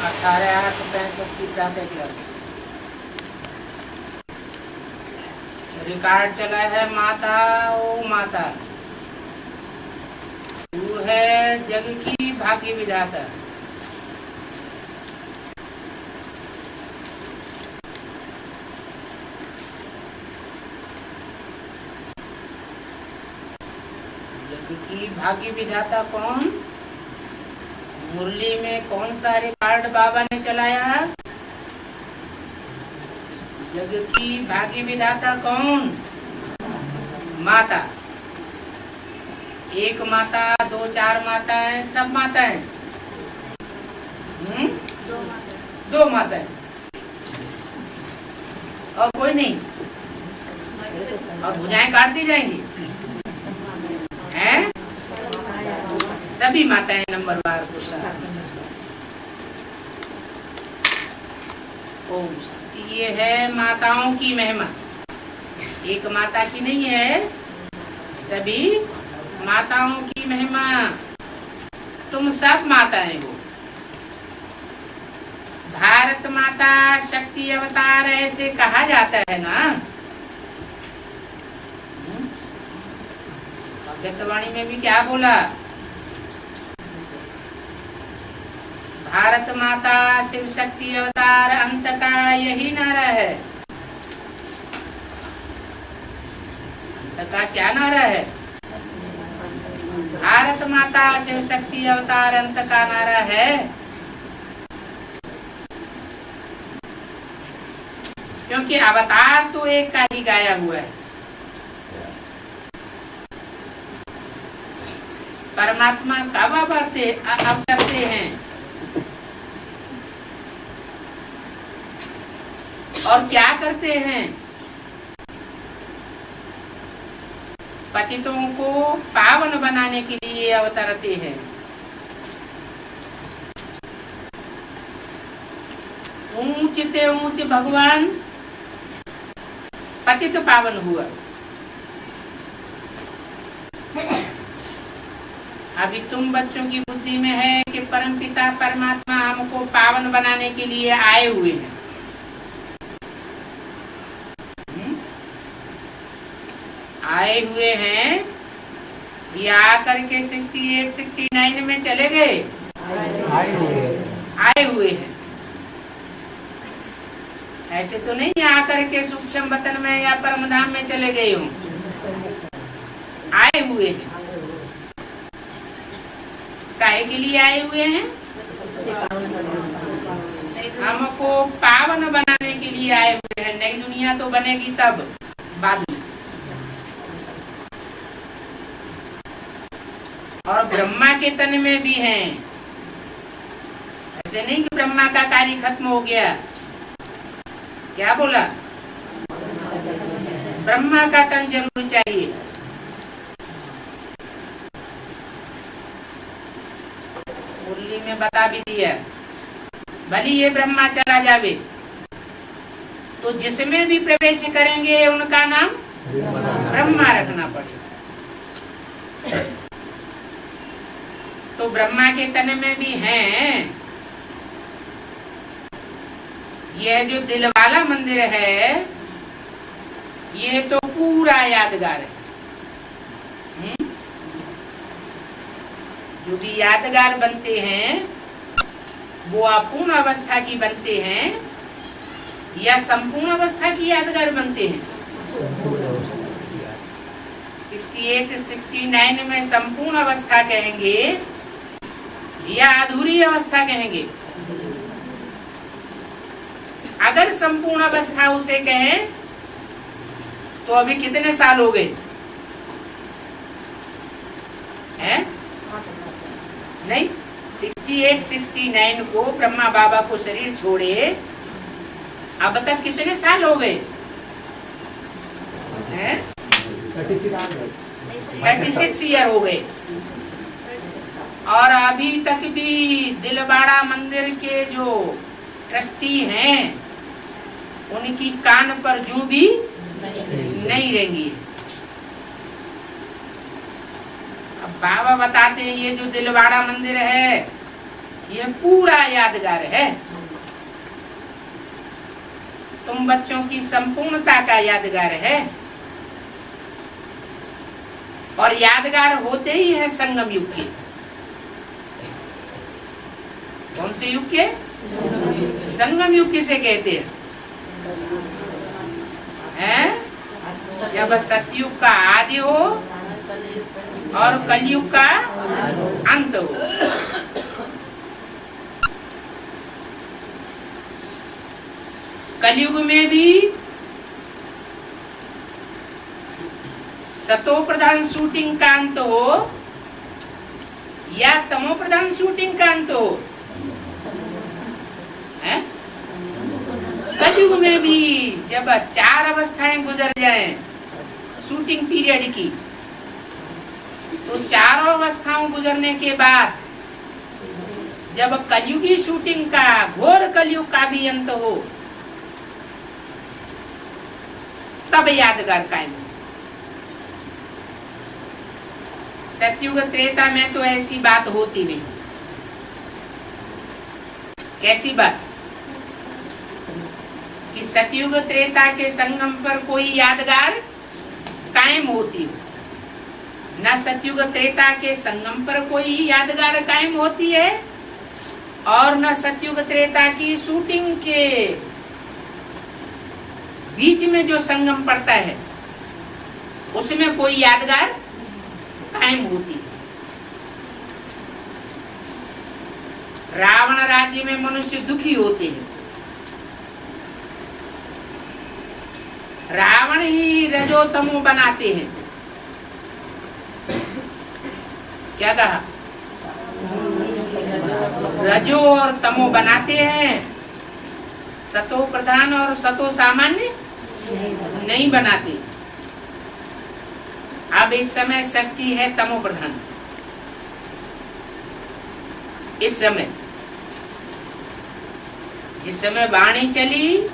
18/8/65 की प्रातः class record चला है। माता ओ माता, तू है जग की भाग्य विधाता। जग की भाग्य विधाता कौन? मुरली में कौन सा रिकॉर्ड बाबा ने चलाया है? जग की भाग्य विधाता कौन? माता। एक माता, दो चार माताएं, सब माताएं? दो माताएं। और कोई नहीं? और भुजाएं काट दी जाएंगी हैं? सभी माताएं नंबरवार ओम शांति। ये है माताओं की महिमा। एक माता की नहीं है, सभी माताओं की महिमा। तुम सब माताएं हो। भारत माता शक्ति अवतार ऐसे कहा जाता है ना। अव्यक्तवाणी में भी क्या बोला? भारत माता शिव शक्ति अवतार अंत का यही नारा है। अंत का क्या नारा है? भारत माता शिव शक्ति अवतार अंत का नारा है। क्योंकि अवतार तो एक का ही गाया हुआ है। परमात्मा कब अवतरते हैं और क्या करते हैं? पतितों को पावन बनाने के लिए अवतरते हैं। ऊंच ते ऊंच भगवान पतित पावन हुआ। अभी तुम बच्चों की बुद्धि में है कि परमपिता परमात्मा हमको पावन बनाने के लिए आए हुए हैं। आए हुए हैं या आकर के 68, 69 में चले गए? आए हुए हैं। ऐसे तो नहीं आकर के सूक्ष्म वतन में या परमधाम में चले गए हो। आए हुए हैं। काहे के लिए आए हुए हैं? हमको पावन बनाने के लिए आए हुए हैं। नई दुनिया तो बनेगी तब, बाद में। और ब्रह्मा के तन में भी हैं। ऐसे नहीं कि ब्रह्मा का कार्य खत्म हो गया। क्या बोला? ब्रह्मा का तन जरूर चाहिए। मुरली में बता भी दिया। भले ये ब्रह्मा चला जावे तो जिसमें भी प्रवेश करेंगे उनका नाम ब्रह्मा रखना पड़ेगा। तो ब्रह्मा के तन में भी हैं। यह जो दिल वाला मंदिर है ये तो पूरा यादगार है। जो भी यादगार बनते हैं वो अपूर्ण अवस्था की बनते हैं या संपूर्ण अवस्था की यादगार बनते हैं? 68, 69 में संपूर्ण अवस्था कहेंगे या अधूरी अवस्था कहेंगे? अगर संपूर्ण अवस्था उसे कहें तो अभी कितने साल हो गए हैं? नहीं, 68, 69 को ब्रह्मा बाबा को शरीर छोड़े अब तक कितने साल हो गए हैं? 36 ईयर हो गए। और अभी तक भी दिलवाड़ा मंदिर के जो ट्रस्टी हैं उनकी कान पर जू भी नहीं रहेंगी। अब बाबा बताते हैं ये जो दिलवाड़ा मंदिर है यह पूरा यादगार है। तुम बच्चों की संपूर्णता का यादगार है। और यादगार होते ही है संगम युग के। कौन से युग के? संगम युग किसे कहते हैं? जब सतयुग का आदि हो और कलयुग का अंत हो। कलयुग में भी सतो प्रधान शूटिंग का अंत हो या तमो प्रधान शूटिंग का अंत हो। कलयुग में भी जब 4 अवस्थाएं गुजर जाएं शूटिंग पीरियड की, तो 4 अवस्थाओं गुजरने के बाद जब कलयुगी शूटिंग का, घोर कलयुग का भी अंत हो, तब यादगार कायम हो। सतयुग त्रेता में तो ऐसी बात होती नहीं। कैसी बात? कि सतयुग त्रेता के संगम पर कोई यादगार कायम होती हो, न सतयुग त्रेता के संगम पर कोई यादगार कायम होती है और न सतयुग त्रेता की शूटिंग के बीच में जो संगम पड़ता है उसमें कोई यादगार कायम होती है। रावण राज्य में मनुष्य दुखी होते हैं। रावण ही रजो तमो बनाते हैं। क्या कहा? रजो और तमो बनाते हैं, सतो प्रधान और सतो सामान्य नहीं बनाते। अब इस समय सृष्टि है तमो प्रधान। इस समय जिस समय वाणी चली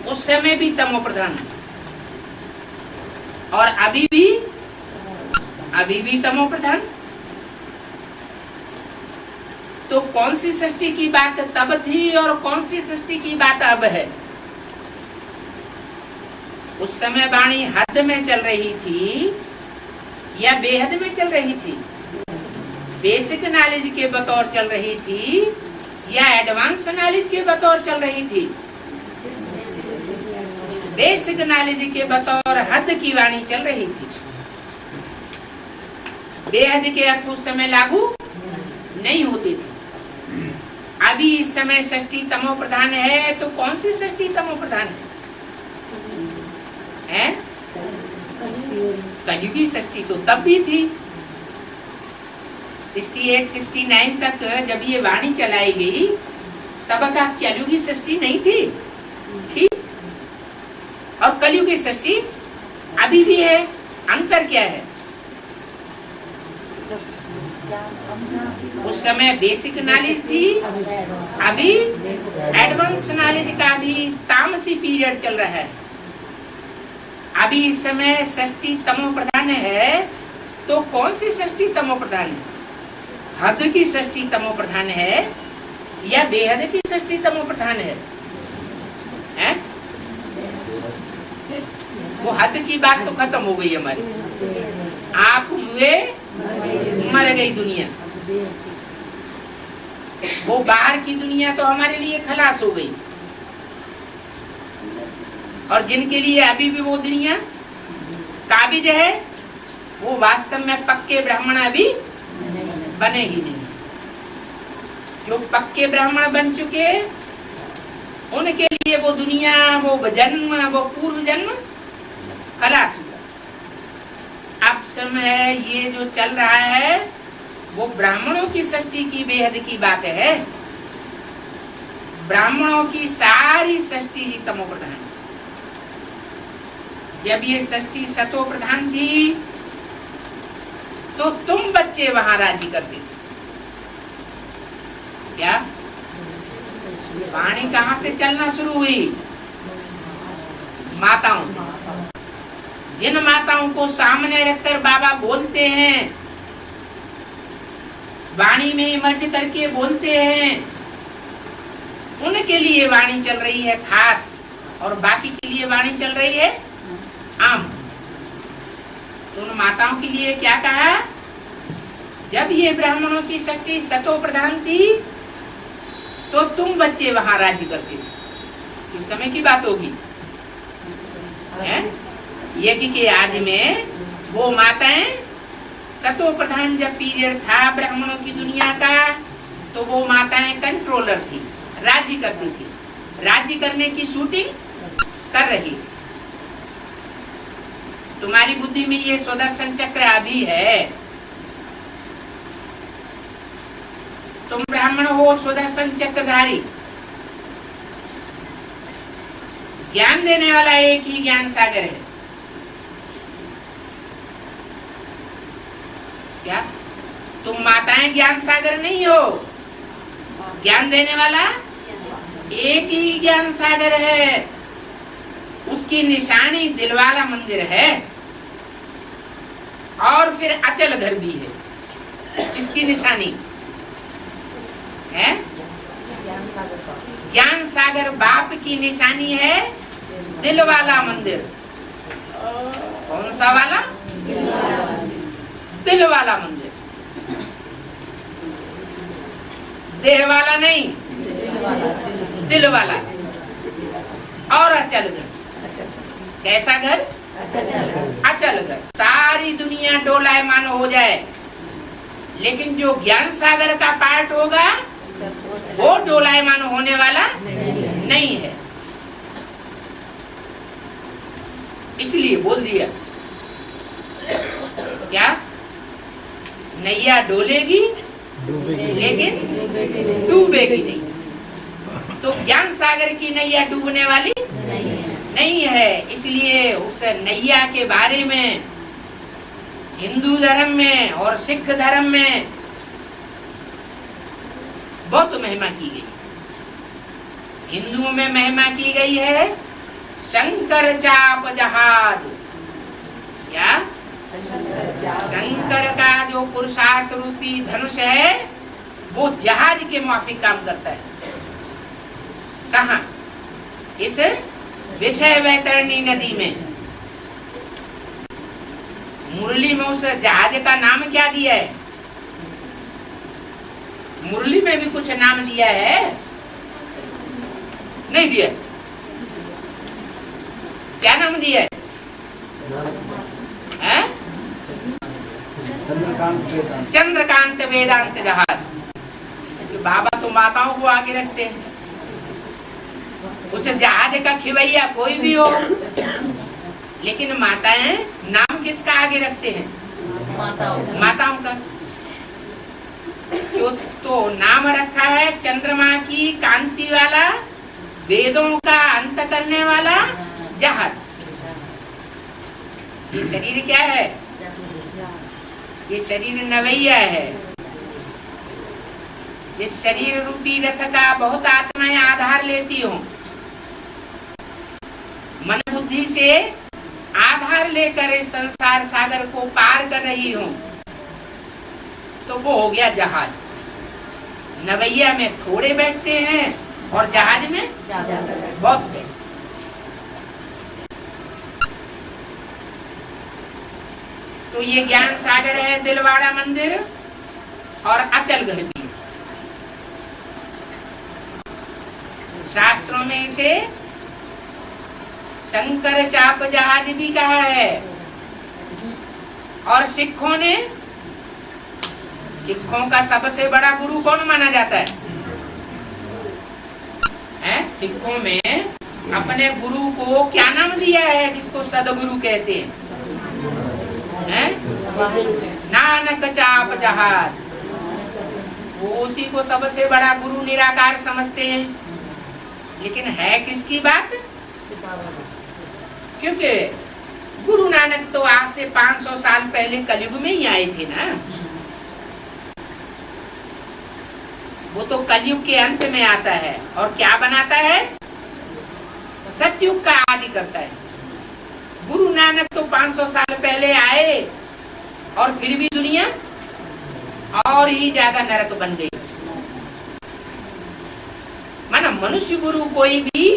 उस समय भी तमो प्रधान और अभी भी तमो प्रधान। तो कौन सी सृष्टि की बात तब थी और कौन सी सृष्टि की बात अब है? उस समय वाणी हद में चल रही थी या बेहद में चल रही थी? बेसिक नॉलेज के बतौर चल रही थी या एडवांस नॉलेज के बतौर चल रही थी? बेसिक नॉलेज के बतौर हद की वाणी चल रही थी। बेहद के अर्थ उस समय लागू नहीं होते थे। अभी इस समय सृष्टि तमो प्रधान है, तो कौन सी सृष्टि तमो प्रधान है? कलयुगी सृष्टि तो तब भी थी। 68, 69 तक जब ये वाणी चलाई गई तब का कलयुगी सृष्टि नहीं थी। और कलयुगी सृष्टि अभी भी है। अंतर क्या है? उस समय बेसिक नॉलेज थी, अभी एडवांस नॉलेज का भी तामसी पीरियड चल रहा है। अभी इस समय सृष्टि तमो प्रधान है, तो कौन सी सृष्टि तमो प्रधान है? हद की सृष्टि तमो प्रधान है या बेहद की सृष्टि तमो प्रधान है? वो हद की बात तो खत्म हो गई हमारी। आप हुए, मर गई दुनिया। वो बाहर की दुनिया तो हमारे लिए खलास हो गई। और जिनके लिए अभी भी वो दुनिया काबिज है, वो वास्तव में पक्के ब्राह्मण अभी बने ही नहीं। जो पक्के ब्राह्मण बन चुके, उनके लिए वो दुनिया, वो जन्म, वो पूर्व जन्म खलास हुआ। अब समय ये जो चल रहा है वो ब्राह्मणों की सृष्टि की बेहद की बात है। ब्राह्मणों की सारी सृष्टि ही तमो प्रधान है। जब ये सृष्टि सतो प्रधान थी तो तुम बच्चे वहां राज्य करते थे। क्या वाणी कहां से चलना शुरू हुई? माताओं से। जिन माताओं को सामने रखकर बाबा बोलते हैं, वाणी में मर्ज करके बोलते हैं, उनके लिए वाणी चल रही है खास, और बाकी के लिए वाणी चल रही है आम। तो उन माताओं के लिए क्या कहा? जब ये ब्राह्मणों की शक्ति सतो प्रधान थी तो तुम बच्चे वहां राज्य करते थे। इस समय की बात होगी, यज्ञ के आदि में वो माताएं, सतो प्रधान जब पीरियड था ब्राह्मणों की दुनिया का, तो वो माताएं कंट्रोलर थी, राज्य करती थी, राज्य करने की शूटिंग कर रही थी। तुम्हारी बुद्धि में ये सुदर्शन चक्र अभी है, तुम ब्राह्मण हो, सुदर्शन चक्रधारी, ज्ञान देने वाला एक ही ज्ञान सागर है। क्या तुम माताएं ज्ञान सागर नहीं हो? ज्ञान देने वाला एक ही ज्ञान सागर है, उसकी निशानी दिलवाला मंदिर है, और फिर अचल घर भी है। इसकी निशानी है ज्ञान सागर, बाप की निशानी है दिल वाला मंदिर। कौन सा वाला? दिल वाला मंदिर, देह वाला नहीं, दिल वाला। और अचल घर, कैसा घर? अचल घर। सारी दुनिया डोलायमान हो जाए, लेकिन जो ज्ञान सागर का पार्ट होगा वो डोलायमान होने वाला नहीं है। इसलिए बोल दिया क्या? नैया डोलेगी लेकिन डूबेगी नहीं। तो ज्ञान सागर की नैया डूबने वाली नहीं है। इसलिए उस नैया के बारे में हिंदू धर्म में और सिख धर्म में बहुत महिमा की गई। हिंदुओं में महिमा की गई है शंकर चाप जहाज। क्या? शंकर का जो पुरुषार्थ रूपी धनुष है वो जहाज के माफिक काम करता है। कहाँ? इस विषय वैतरणी नदी में। मुरली में उस जहाज का नाम क्या दिया है? मुरली में भी कुछ नाम दिया है? नहीं दिया। क्या नाम दिया है? चंद्रकांत वेदांत जहाज। बाबा तो माताओं को आगे रखते हैं। उस जहाज का खिवैया कोई भी हो, लेकिन माताएं नाम किसका आगे रखते हैं? माताओं का। जो तो नाम रखा है चंद्रमा की कांति वाला, वेदों का अंत करने वाला जहाज। ये शरीर क्या है? ये शरीर नवैया है। इस शरीर रूपी रथ का बहुत आत्माएं आधार लेती हूँ। मन बुद्धि से आधार लेकर इस संसार सागर को पार कर रही हूँ, तो वो हो गया जहाज। नवैया में थोड़े बैठते हैं और जहाज में बहुत बैठते। तो ये ज्ञान सागर है, दिलवाड़ा मंदिर और अचल घर भी। शास्त्रों में इसे शंकर चाप जहाज भी कहा है। और सिखों का सबसे बड़ा गुरु कौन माना जाता है? सिखों में अपने गुरु को क्या नाम दिया है, जिसको सदगुरु कहते हैं? नानक चाप जहाज। वो उसी को सबसे बड़ा गुरु निराकार समझते हैं। लेकिन है किसकी बात? क्योंकि गुरु नानक तो आज से 500 साल पहले कलयुग में ही आए थे ना। वो तो कलयुग के अंत में आता है और क्या बनाता है? सतयुग का आदि करता है। गुरु नानक तो 500 साल पहले आए और फिर भी दुनिया और ही ज्यादा नरक बन गई। माना मनुष्य गुरु कोई भी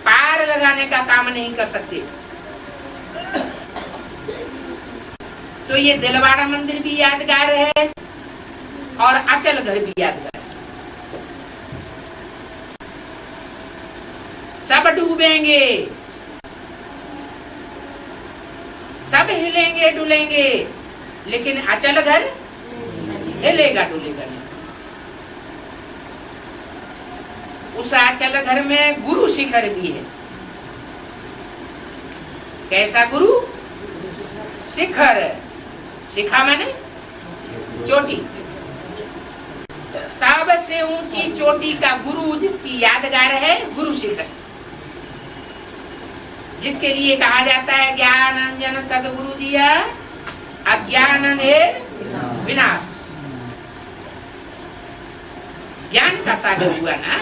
पार लगाने का काम नहीं कर सकते। तो ये दिलवाड़ा मंदिर भी यादगार है और अचल घर भी यादगार है। सब डूबेंगे, सब हिलेंगे डुलेंगे, लेकिन अचल घर हिलेगा डुलेगा नहीं। उस अचल घर में गुरु शिखर भी है। कैसा गुरु शिखर? शिखा माने चोटी। सबसे ऊंची चोटी का गुरु जिसकी यादगार है गुरु शिखर, जिसके लिए कहा जाता है ज्ञान अंजन सदगुरु दिया अज्ञान अंधेर विनाश। ज्ञान का सागर हुआ ना,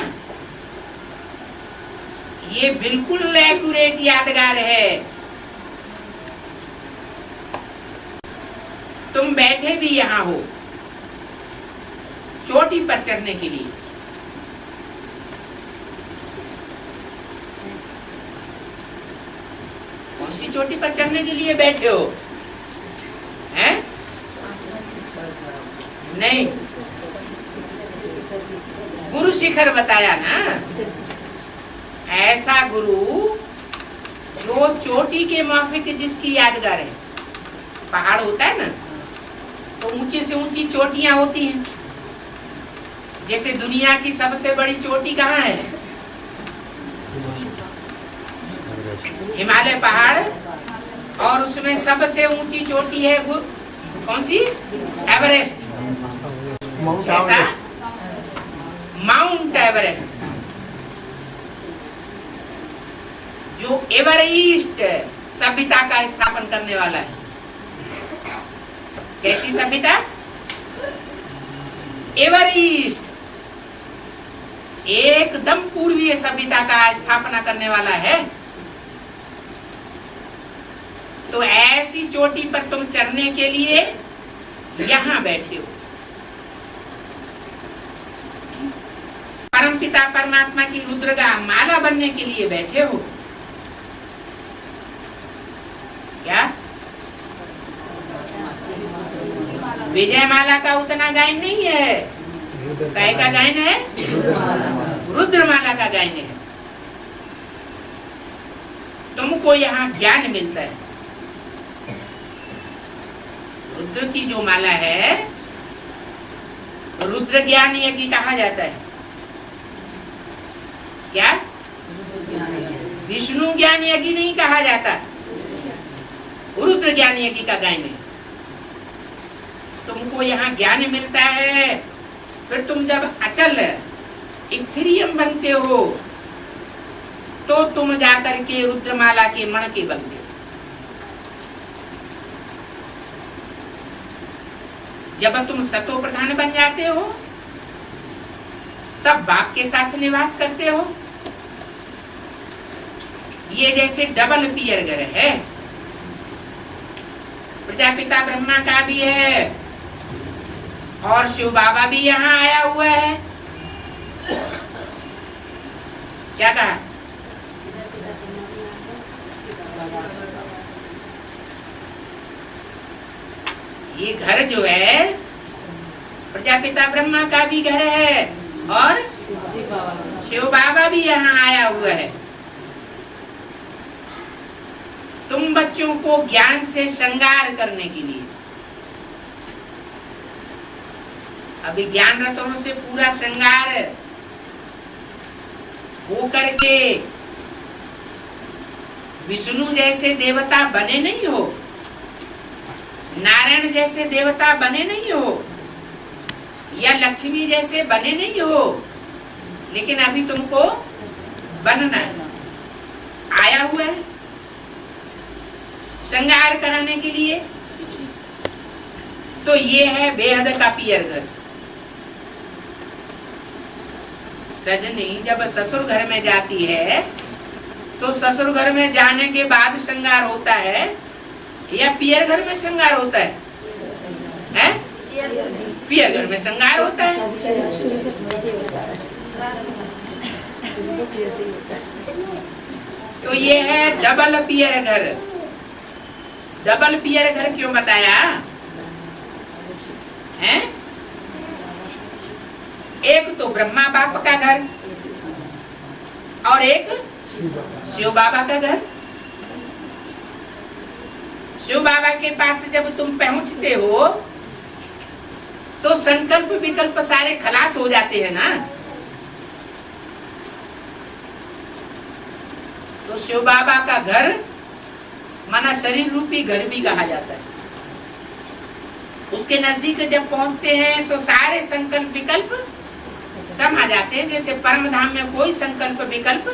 ये बिल्कुल एक्यूरेट यादगार है। तुम बैठे भी यहां हो चोटी पर चढ़ने के लिए। कौन सी चोटी पर चढ़ने के लिए बैठे हो? हैं? नहीं, गुरु शिखर बताया ना, ऐसा गुरु जो चोटी के माफिक जिसकी यादगार है। पहाड़ होता है ना, तो ऊंची से ऊंची चोटियां होती हैं। जैसे दुनिया की सबसे बड़ी चोटी कहाँ है? हिमालय पहाड़, और उसमें सबसे ऊंची चोटी है कौन सी? एवरेस्ट। कैसा? Mount Everest. जो एवरेस्ट सभ्यता का स्थापन करने वाला है। कैसी सभ्यता? एवरेस्ट एकदम पूर्वीय सभ्यता का स्थापना करने वाला है। तो ऐसी चोटी पर तुम चढ़ने के लिए यहां बैठे हो। परमपिता परमात्मा की रुद्र का माला बनने के लिए बैठे हो क्या? विजय माला का उतना गायन नहीं है। काय का गायन है? रुद्रमाला का गायन है। तुमको यहाँ ज्ञान मिलता है। रुद्र की जो माला है रुद्र ज्ञान यज्ञ कहा जाता है। क्या? विष्णु ज्ञान यज्ञ नहीं कहा जाता, रुद्र ज्ञान यज्ञ का गायन है। तुमको यहाँ ज्ञान मिलता है, फिर तुम जब अचल स्थिरियम बनते हो तो तुम जाकर के रुद्रमाला के मण के बनते हो। जब तुम सतो प्रधान बन जाते हो तब बाप के साथ निवास करते हो। ये जैसे डबल पियर घर है। प्रजापिता ब्रह्मा का भी है और शिव बाबा भी यहाँ आया हुआ है। क्या कहा? ये घर जो है प्रजापिता ब्रह्मा का भी घर है और शिव बाबा भी यहाँ आया हुआ है। तुम बच्चों को ज्ञान से श्रृंगार करने के लिए, अभी ज्ञान रत्नों से पूरा श्रृंगार हो करके विष्णु जैसे देवता बने नहीं हो, नारायण जैसे देवता बने नहीं हो, या लक्ष्मी जैसे बने नहीं हो, लेकिन अभी तुमको बनना है। आया हुआ है श्रृंगार कराने के लिए। तो ये है बेहद का पियर घर। सजनी जब ससुर घर में जाती है तो ससुर घर में जाने के बाद श्रृंगार होता है या पियर घर में श्रृंगार होता है? पियर घर में श्रृंगार होता है। तो ये है डबल पियर घर। डबल पियर घर क्यों बताया है? एक तो ब्रह्मा बाप का घर और एक शिव बाबा का घर। शिव बाबा के पास जब तुम पहुंचते हो तो संकल्प विकल्प सारे खलास हो जाते हैं ना। तो शिव बाबा का घर माना शरीर रूपी घर भी कहा जाता है। उसके नजदीक जब पहुंचते हैं तो सारे संकल्प विकल्प समा जाते हैं। जैसे परम धाम में कोई संकल्प विकल्प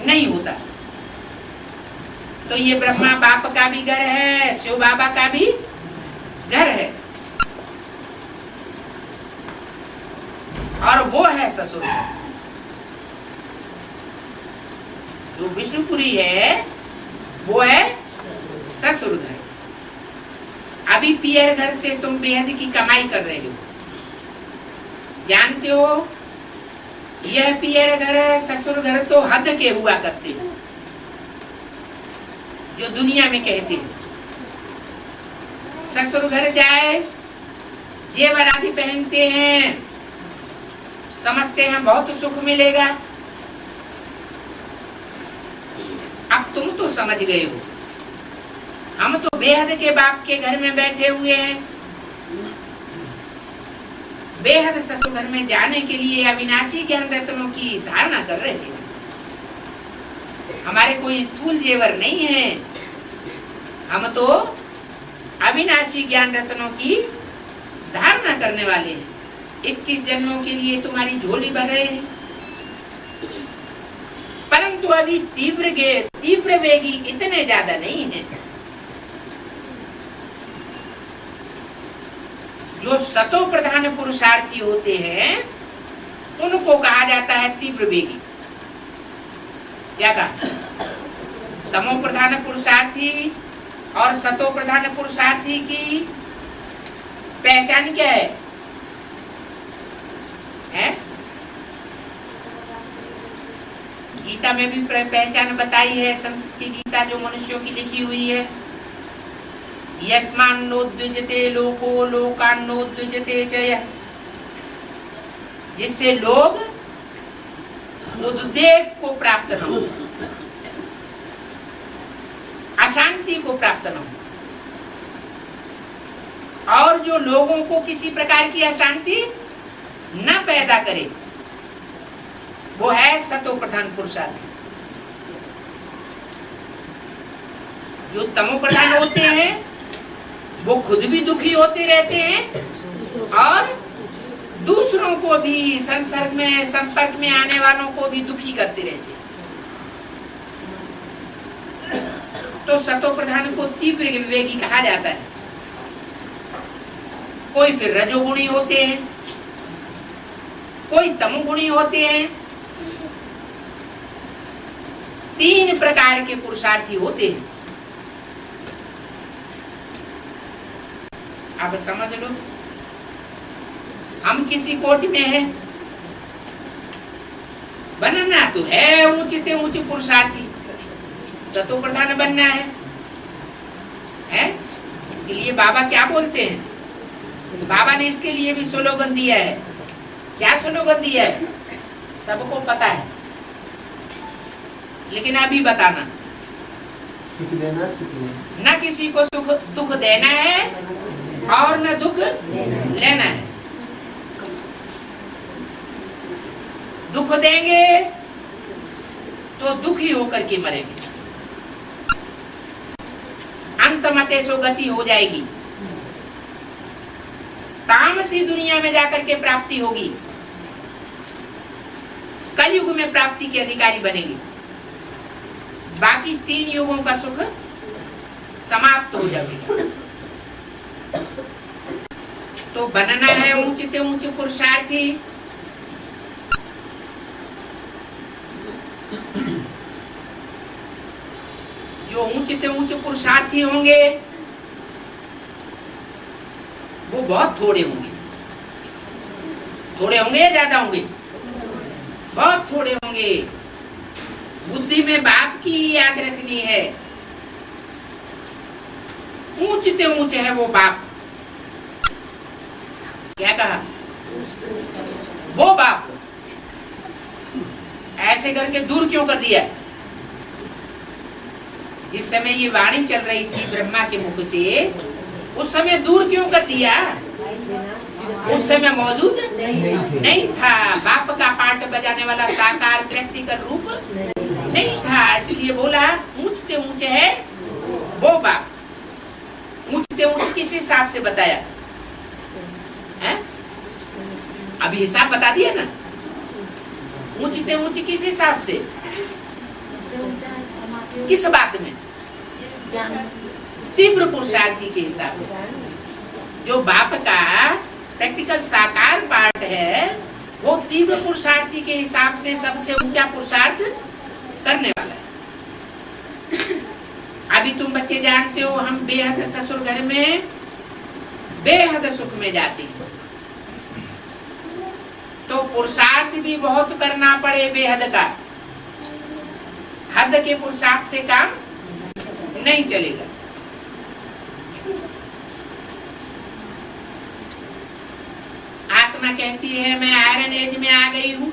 नहीं होता। तो ये ब्रह्मा बाप का भी घर है, शिव बाबा का भी घर है, और वो है ससुर। जो विष्णुपुरी है वो है ससुर घर। अभी पियर घर से तुम बेहद की कमाई कर रहे हो, जानते हो। यह पियर घर ससुर घर तो हद के हुआ करते हैं, जो दुनिया में कहते हैं। ससुर घर जाए, जेवर आदि पहनते हैं, समझते हैं बहुत सुख मिलेगा। अब तुम तो समझ गए हो, हम तो बेहद के बाप के घर में बैठे हुए हैं। बेहद ससुर घर में जाने के लिए अविनाशी ज्ञान रत्नों की धारणा कर रहे हैं। हमारे कोई स्थूल जेवर नहीं है, हम तो अविनाशी ज्ञान रत्नों की धारणा करने वाले हैं। 21 जन्मों के लिए तुम्हारी झोली भर रहे हैं। परंतु अभी तीव्र वेगी इतने ज्यादा नहीं है। जो सतो प्रधान पुरुषार्थी होते हैं उनको कहा जाता है तीव्र वेगी। क्या कहा? तमो प्रधान पुरुषार्थी और सतो प्रधान पुरुषार्थी की पहचान क्या है? गीता में भी पहचान बताई है। संस्कृत की गीता जो मनुष्यों की लिखी हुई है, यस्मान्नोद्विजते लोको लोकान्नोद्विजते च यः, जिससे लोग उद्वेग को प्राप्त न हो, अशांति को प्राप्त न हो, और जो लोगों को किसी प्रकार की अशांति न पैदा करे, वो है सतो प्रधान पुरुषार्थी। जो तमो प्रधान होते हैं वो खुद भी दुखी होते रहते हैं और दूसरों को भी संपर्क में आने वालों को भी दुखी करते रहते हैं। तो सतो प्रधान को तीव्र विवेकी कहा जाता है। कोई फिर रजोगुणी होते हैं, कोई तमोगुणी होते हैं। 3 प्रकार के पुरुषार्थी होते हैं। अब समझ लो, हम किसी कोटि में हैं, बनना तो है ऊंचे ऊंचे पुरुषार्थी, सतो प्रधान बनना है? इसके लिए बाबा क्या बोलते हैं? बाबा ने इसके लिए भी स्लोगन दिया है। क्या स्लोगन दिया है? सबको पता है, लेकिन अभी बताना। न किसी को सुख दुख देना है और न दुख लेना है। दुख देंगे तो दुखी होकर के मरेंगे, अंत मते सो गति हो जाएगी, तामसी दुनिया में जाकर के प्राप्ति होगी, कलयुग में प्राप्ति के अधिकारी बनेगी। बाकी 3 युगों का सुख समाप्त हो जाएगा। तो बनना है ऊंचे ऊंचे पुरुषार्थी। जो ऊंचे ऊंचे पुरुषार्थी होंगे वो बहुत थोड़े होंगे। थोड़े होंगे या ज्यादा होंगे? बहुत थोड़े होंगे। बुद्धि में बाप की याद रखनी है। ऊंचते ऊंचे है वो बाप। क्या कहा? वो बाप ऐसे करके दूर क्यों कर दिया? जिस समय ये वाणी चल रही थी ब्रह्मा के मुख से, उस समय दूर क्यों कर दिया? उस समय मौजूद नहीं था। बाप का पार्ट बजाने वाला साकार प्रैक्टिकल रूप नहीं था, इसलिए बोला ऊंचते ऊंचे है वो बाप। ऊंचते ऊंचे किस हिसाब से बताया है? अभी हिसाब बता दिया ना। ऊंचते ऊंचे किस हिसाब से? किस बात में? तीव्र पुरुषार्थी के हिसाब से। जो बाप का प्रैक्टिकल साकार पार्ट है, वो तीव्र पुरुषार्थी के हिसाब से सबसे ऊंचा पुरुषार्थ करने वाला है। अभी तुम बच्चे जानते हो, हम बेहद ससुर घर में बेहद सुख में जाते हैं, तो पुरुषार्थ भी बहुत करना पड़े बेहद का। हद के पुरुषार्थ से काम नहीं चलेगा। आत्मा कहती है मैं आयरन एज में आ गई हूं,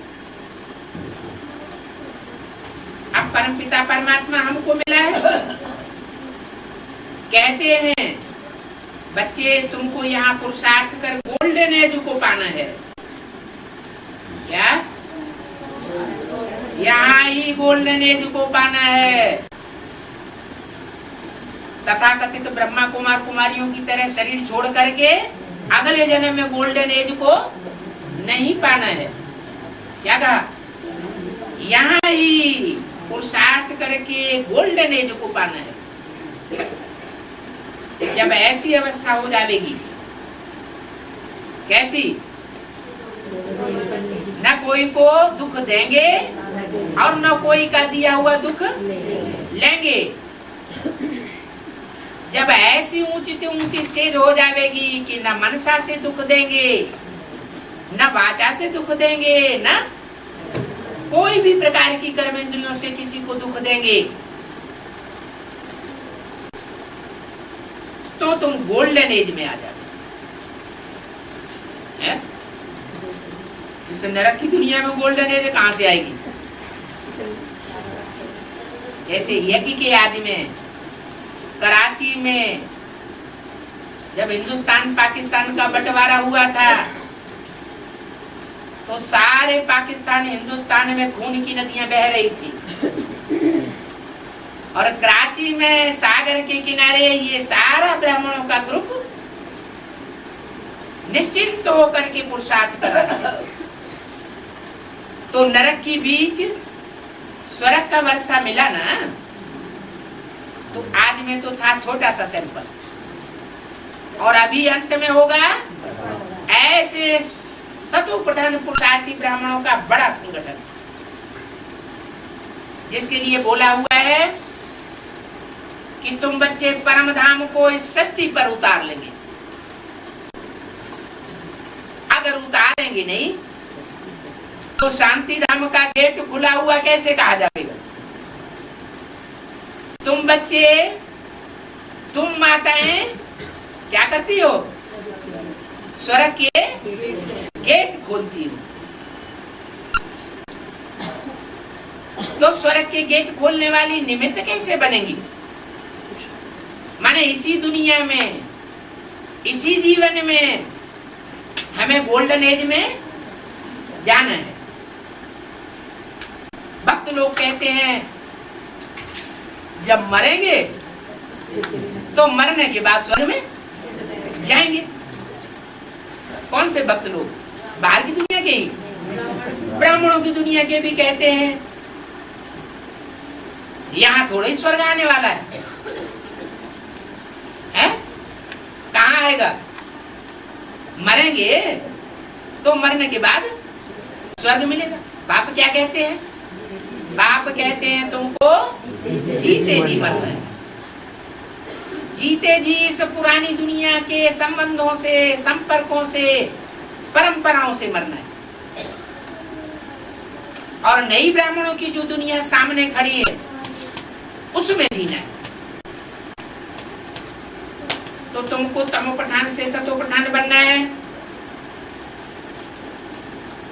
अब परमपिता परमात्मा हमको मिला है। कहते हैं बच्चे तुमको यहाँ पुरुषार्थ कर गोल्डन एज को पाना है। क्या? यहाँ ही गोल्डन एज को पाना है। तथाकथित ब्रह्मा कुमार कुमारियों की तरह शरीर छोड़ करके अगले जन्म में गोल्डन एज को नहीं पाना है। क्या कहा? यहाँ ही पुरुषार्थ करके गोल्डन एज को पाना है। जब ऐसी अवस्था हो जाएगी, कैसी? न कोई को दुख देंगे और न कोई का दिया हुआ दुख लेंगे। जब ऐसी ऊंची ऊंची स्टेज हो जाएगी कि न मनसा से दुख देंगे, न वाचा से दुख देंगे, न कोई भी प्रकार की कर्मेंद्रियों से किसी को दुख देंगे, तो तुम गोल्डन एज में आ जाओगे। इस नरक की दुनिया में गोल्डन एज कहां से आएगी? जैसे यज्ञ के आदि में, कराची में जब हिंदुस्तान पाकिस्तान का बंटवारा हुआ था, तो सारे पाकिस्तान हिंदुस्तान में खून की नदियां बह रही थी, और कराची में सागर के किनारे ये सारा ब्राह्मणों का ग्रुप निश्चिंत होकर के पुरुषार्थ कर रहा था। तो नरक के बीच स्वर्ग का वर्षा मिला ना, तो आज में तो था छोटा सा सैंपल, और अभी अंत में होगा ऐसे सतो प्रधान पुरुषार्थी ब्राह्मणों का बड़ा संगठन, जिसके लिए बोला हुआ है कि तुम बच्चे परम धाम को इस सृष्टि पर उतार लेंगे। अगर उतारेंगे नहीं तो शांति धाम का गेट खुला हुआ कैसे कहा जाएगा? तुम बच्चे, तुम माताएं क्या करती हो? स्वर्ग के गेट खोलती हो। तो स्वर्ग के गेट खोलने वाली निमित्त कैसे बनेंगी? माने इसी दुनिया में, इसी जीवन में हमें गोल्डन एज में जाना है। भक्त लोग कहते हैं जब मरेंगे तो मरने के बाद स्वर्ग में जाएंगे। कौन से भक्त लोग? बाहर की दुनिया के ही, ब्राह्मणों की दुनिया के भी कहते हैं यहाँ थोड़ा ही स्वर्ग आने वाला है। कहाँ आएगा? मरेंगे तो मरने के बाद स्वर्ग मिलेगा। बाप क्या कहते हैं? बाप कहते हैं तुमको जीते जी मरना है। जीते जी इस पुरानी दुनिया के संबंधों से, संपर्कों से, परंपराओं से मरना है। और नई ब्राह्मणों की जो दुनिया सामने खड़ी है उसमें जीना है। तो तुमको तमो प्रधान से सतो प्रधान बनना है,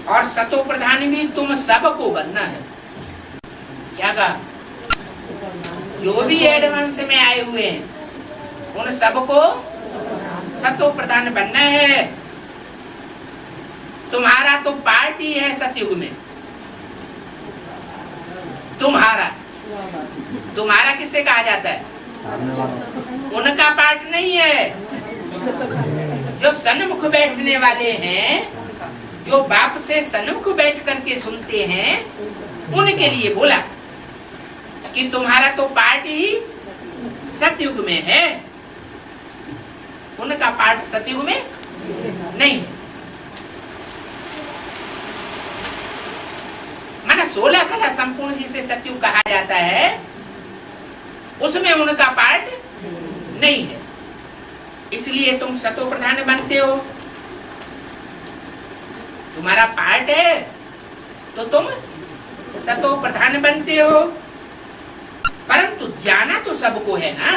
और सतो प्रधान भी तुम सबको बनना है। क्या कहा? जो भी एडवांस में आए हुए हैं उन सबको सतो प्रधान बनना है। तुम्हारा तो पार्टी है सतयुग में, तुम्हारा तुम्हारा किसे कहा जाता है? उनका पार्ट नहीं है। जो सन्मुख बैठने वाले हैं, जो बाप से सन्मुख बैठ करके सुनते हैं, उनके लिए बोला कि तुम्हारा तो पार्ट ही सतयुग में है, उनका पार्ट सतयुग में नहीं है। माना 16 कला संपूर्ण जिसे सतयुग कहा जाता है, उसमें उनका पार्ट नहीं है। इसलिए तुम सतो प्रधान बनते हो। तुम्हारा पार्ट है तो तुम सतो प्रधान बनते हो, परंतु जाना तो सबको है ना।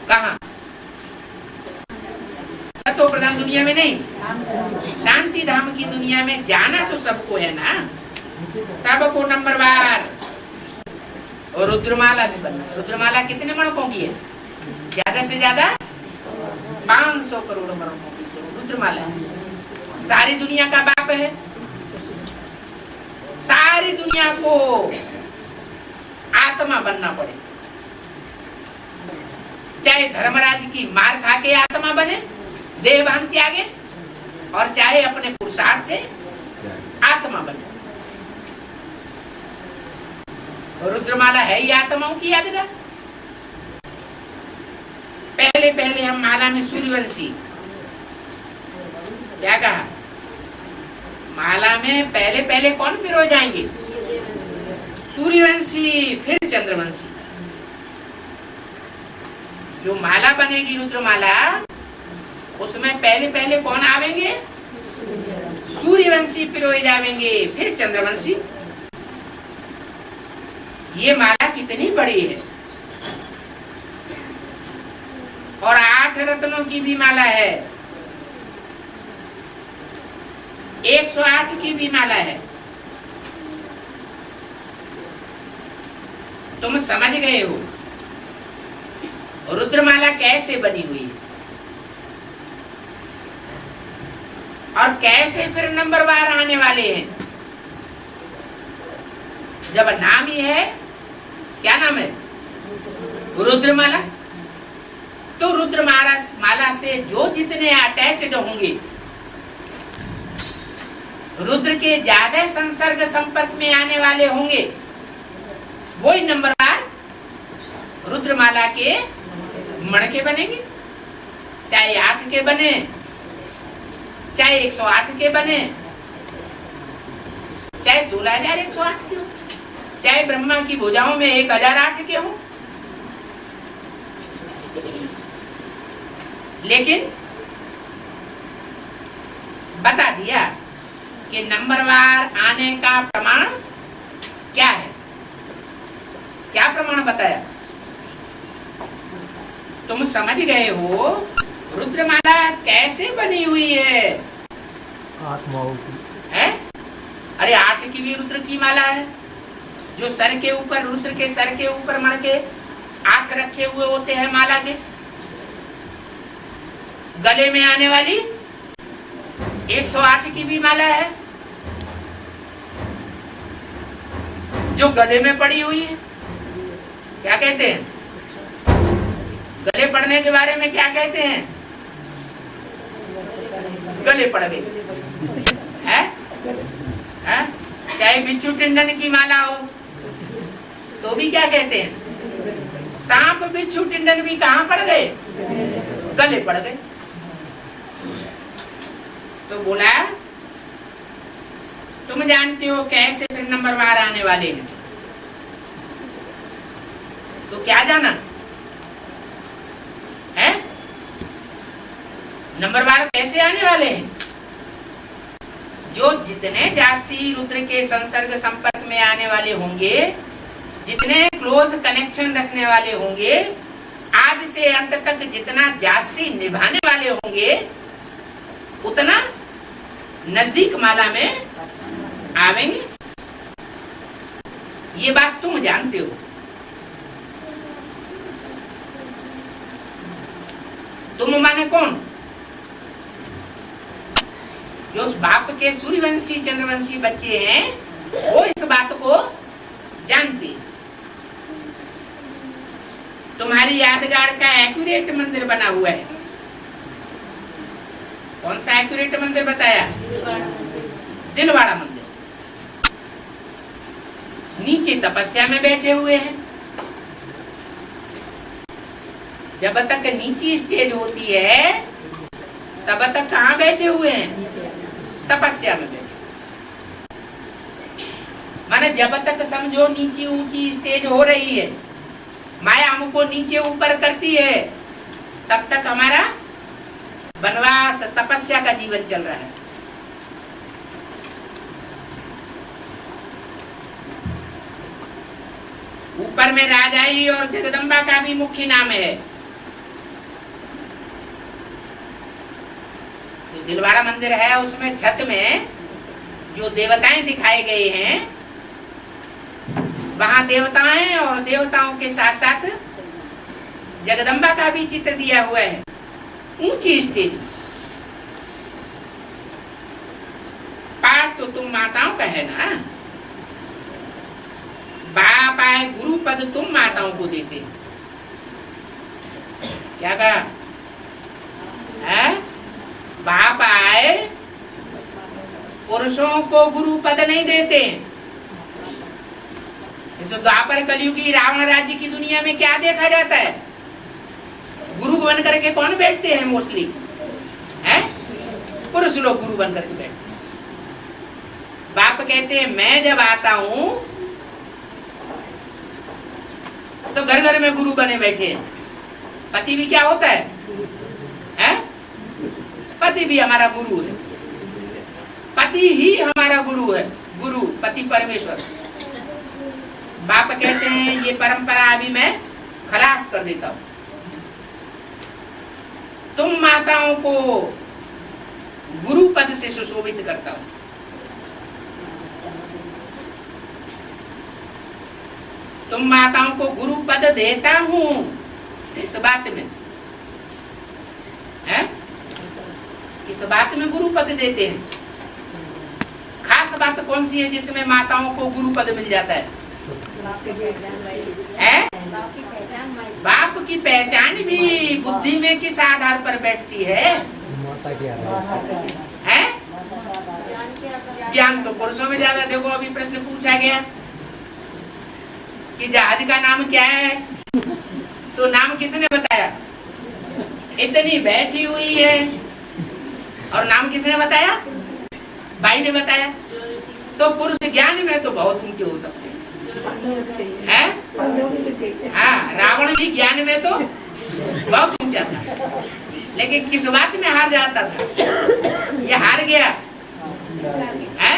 कहा? सतो प्रधान दुनिया में नहीं, शांति धाम की दुनिया में जाना तो सबको है ना। सबको नंबरवार। और रुद्रमाला भी बनना। रुद्रमाला कितने मणकों की है? ज्यादा से ज्यादा 500 करोड़ मणकों की तो रुद्रमाला सारी दुनिया का बाप है। सारी दुनिया को आत्मा बनना पड़े, चाहे धर्मराज की मार खा के आत्मा बने, देहभान त्यागे, और चाहे अपने पुरुषार्थ से आत्मा बने। रुद्रमाला है ही आत्माओं की यादगार। पहले पहले हम माला में सूर्यवंशी, क्या कहा? माला में पहले पहले कौन पिरो जाएंगे? सूर्यवंशी, फिर चंद्रवंशी। जो माला बनेगी रुद्रमाला, उसमें पहले पहले कौन आवेंगे? सूर्यवंशी पिरोए जावेंगे, फिर चंद्रवंशी। ये माला कितनी बड़ी है, और 8 रत्नों की भी माला है, 108 की भी माला है। तुम समझ गए हो रुद्रमाला कैसे बनी हुई है, और कैसे फिर नंबरवार आने वाले हैं। जब नाम ही है, क्या नाम है? रुद्रमाला। तो रुद्रमाला से जो जितने अटैच्ड होंगे, रुद्र के ज्यादा संसर्ग संपर्क में आने वाले होंगे, वही नंबरवार रुद्रमाला के मणके बनेंगे। चाहे 8 के बने, चाहे 108 के बने, चाहे 16,108 के हो, चाहे ब्रह्मा की भुजाओं में 1,008 के हो। लेकिन बता दिया कि नंबरवार आने का प्रमाण क्या है। क्या प्रमाण बताया? तुम समझ गए हो रुद्रमाला कैसे बनी हुई है? आत्माओं की है? अरे 8 की भी रुद्र की माला है, जो सर के ऊपर, रुद्र के सर के ऊपर मणके 8 रखे हुए होते हैं माला के। गले में आने वाली 108 की भी माला है, जो गले में पड़ी हुई है। क्या कहते हैं? गले पड़ने के बारे में क्या कहते हैं? गले पड़ गए है? चाहे बिच्छू टिंडन की माला हो तो भी क्या कहते हैं? सांप बिच्छू टिंडन भी कहाँ पड़ गए? गले पड़ गए। तो बोला तुम जानते हो कैसे फिर नंबरवार आने वाले हैं, तो क्या जाना है? नंबरवार कैसे आने वाले हैं? जो जितने जास्ती रुद्र के संसर्ग संपर्क में आने वाले होंगे, जितने क्लोज कनेक्शन रखने वाले होंगे, आदि से अंत तक जितना जास्ती निभाने वाले होंगे, उतना नजदीक माला में आवेंगे। ये बात तुम जानते हो। तुम माने कौन? जो उस बाप के सूर्यवंशी चंद्रवंशी बच्चे हैं, वो इस बात को जानते हैं। तुम्हारी यादगार का एक्यूरेट मंदिर बना हुआ है। कौन सा एक्यूरेट मंदिर बताया? दिलवाड़ा मंदिर। नीचे तपस्या में बैठे हुए हैं। जब तक नीची स्टेज होती है, तब तक कहाँ बैठे हुए हैं? तपस्या में बैठे। माने जब तक समझो नीची ऊंची स्टेज हो रही है, माया हमको नीचे ऊपर करती है, तब तक हमारा वनवास तपस्या का जीवन चल रहा है। ऊपर में राजाई और जगदम्बा का भी मुख्य नाम है। जो दिलवाड़ा मंदिर है, उसमें छत में जो देवताएं दिखाए गए हैं, वहां देवताएं और देवताओं के साथ साथ जगदम्बा का भी चित्र दिया हुआ है, ऊंची स्टेज। पाठ तो तुम माताओं का है ना। बाप आए गुरु पद तुम माताओं को देते। क्या कहा है? बाप आए पुरुषों को गुरु पद नहीं देते। इस द्वापर कलयुगी रावण राज्य की दुनिया में क्या देखा जाता है? गुरु बन करके कौन बैठते हैं? मोस्टली है पुरुष लोग गुरु बन करके बैठते। बाप कहते हैं मैं जब आता हूं तो घर घर में गुरु बने बैठे हैं। पति भी क्या होता है? पति भी हमारा गुरु है। पति ही हमारा गुरु है। गुरु पति परमेश्वर। बाप कहते हैं ये परंपरा अभी मैं खलास कर देता हूं। तुम माताओं को गुरु पद से सुशोभित करता हूं। तुम माताओं को गुरु पद देता हूं। इस बात में है? इस बात में गुरु पद देते हैं। खास बात कौन सी है जिसमें माताओं को गुरु पद मिल जाता है? बाप की पहचान भी बुद्धि में किस आधार पर बैठती है? माता के आधार है? ज्ञान तो पुरुषों में ज्यादा। देखो अभी प्रश्न पूछा गया कि जहाज का नाम क्या है, तो नाम किसने बताया? इतनी बैठी हुई है और नाम किसने बताया? भाई ने बताया। तो पुरुष ज्ञान में तो बहुत ऊंचे हो सकते हैं। हाँ, रावण भी ज्ञान में तो बहुत ऊंचा था, लेकिन किस बात में हार जाता था? ये हार गया है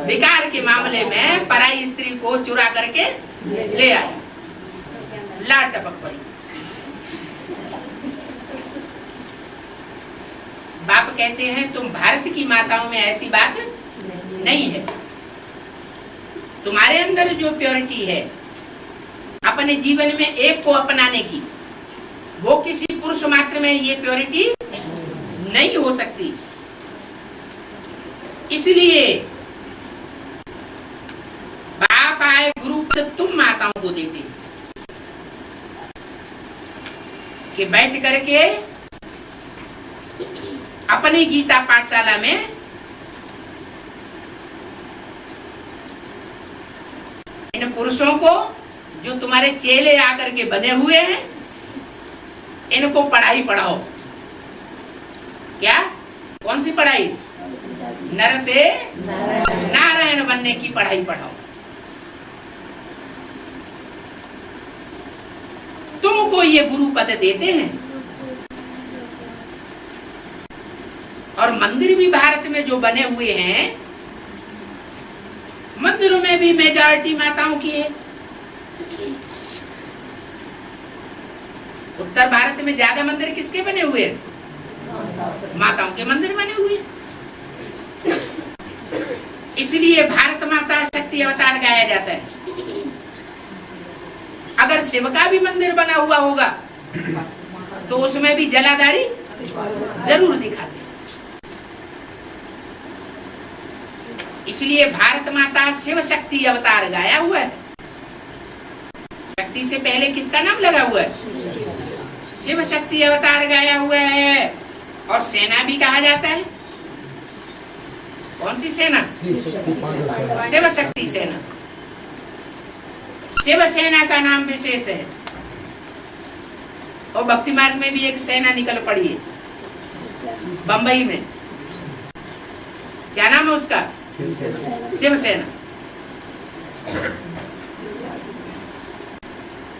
विकार के मामले में। पराई स्त्री को चुरा करके ले आया, लाट टपक पड़ी। बाप कहते हैं तुम भारत की माताओं में ऐसी बात नहीं है। तुम्हारे अंदर जो प्योरिटी है अपने जीवन में एक को अपनाने की, वो किसी पुरुष मात्र में ये प्योरिटी नहीं हो सकती। इसलिए बाप आए गुरु पद तुम माताओं को देते कि बैठ करके अपनी गीता पाठशाला में इन पुरुषों को, जो तुम्हारे चेले आकर के बने हुए हैं, इनको पढ़ाई पढ़ाओ। क्या? कौन सी पढ़ाई? नर से नारायण बनने की पढ़ाई पढ़ाओ। तुमको ये गुरु पद देते हैं। और मंदिर भी भारत में जो बने हुए हैं मंदिरों में भी मेजॉरिटी माताओं की है। उत्तर भारत में ज्यादा मंदिर किसके बने हुए हैं? माताओं के मंदिर बने हुए हैं। इसलिए भारत माता शक्ति अवतार गाया जाता है। अगर शिव का भी मंदिर बना हुआ होगा तो उसमें भी जलाधारी जरूर दिखाते। इसलिए भारत माता शिव शक्ति अवतार गाया हुआ है। शक्ति से पहले किसका नाम लगा हुआ है? शिव शक्ति अवतार गाया हुआ है। और सेना भी कहा जाता है। कौन सी सेना? शिव शक्ति सेना। शिव सेना का नाम विशेष है। और भक्ति मार्ग में भी एक सेना निकल पड़ी है बंबई में। क्या नाम है उसका? शिव सेना।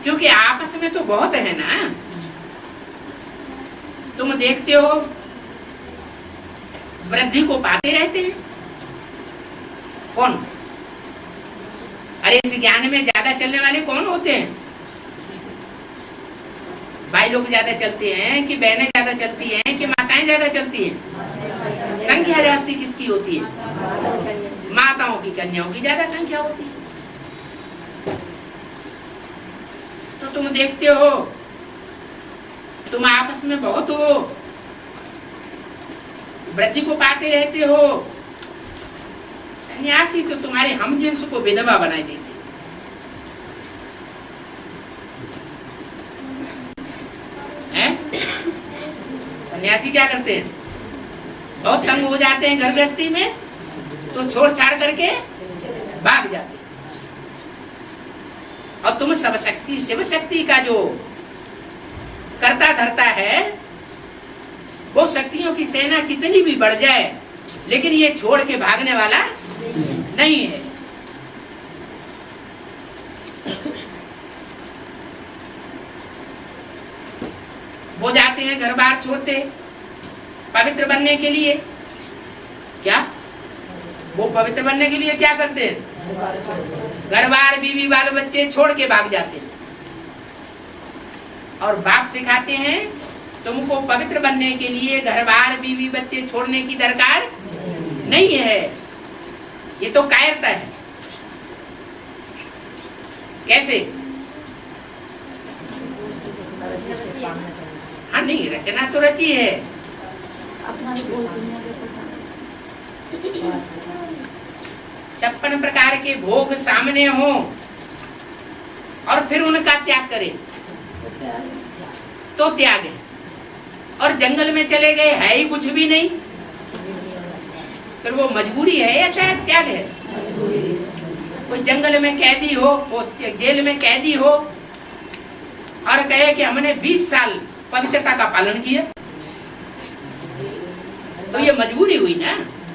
क्योंकि आपस में तो बहुत है ना। तुम देखते हो वृद्धि को पाते रहते हैं। कौन? अरे इस ज्ञान में ज्यादा चलने वाले कौन होते हैं? भाई लोग ज्यादा चलते हैं कि बहनें ज्यादा चलती हैं कि माताएं ज्यादा चलती हैं? संख्या जास्ती किसकी होती है? माताओं की, कन्याओं की ज्यादा संख्या होती है। तो तुम देखते हो तुम आपस में बहुत हो, वृद्धि को पाते रहते हो। सन्यासी तो तुम्हारे हम जिन्स को विधवा बनाए देते हैं। सन्यासी क्या करते हैं? बहुत तंग हो जाते हैं घर गृहस्थी में तो छोड़ छाड़ करके भाग जाते हैं। और तुम सब शक्ति शिव शक्ति का जो करता धरता है, वो शक्तियों की सेना कितनी भी बढ़ जाए लेकिन ये छोड़ के भागने वाला नहीं है। वो जाते हैं घर बार छोड़ते पवित्र बनने के लिए। क्या वो पवित्र बनने के लिए क्या करते हैं? घर बार बीवी बाल बच्चे छोड़ के भाग जाते हैं। और बाप सिखाते हैं तुमको पवित्र बनने के लिए घर बार बीवी बच्चे छोड़ने की दरकार नहीं है। ये तो कायरता है। कैसे? हाँ नहीं, रचना तो रची है। 56 प्रकार के भोग सामने हो और फिर उनका त्याग करे तो त्याग है। और जंगल में चले गए है ही कुछ भी नहीं, फिर वो मजबूरी है या त्याग है? कोई जंगल में कैदी हो, वो जेल में कैदी हो और कहे कि हमने 20 साल पवित्रता का पालन किया, तो ये मजबूरी हुई ना।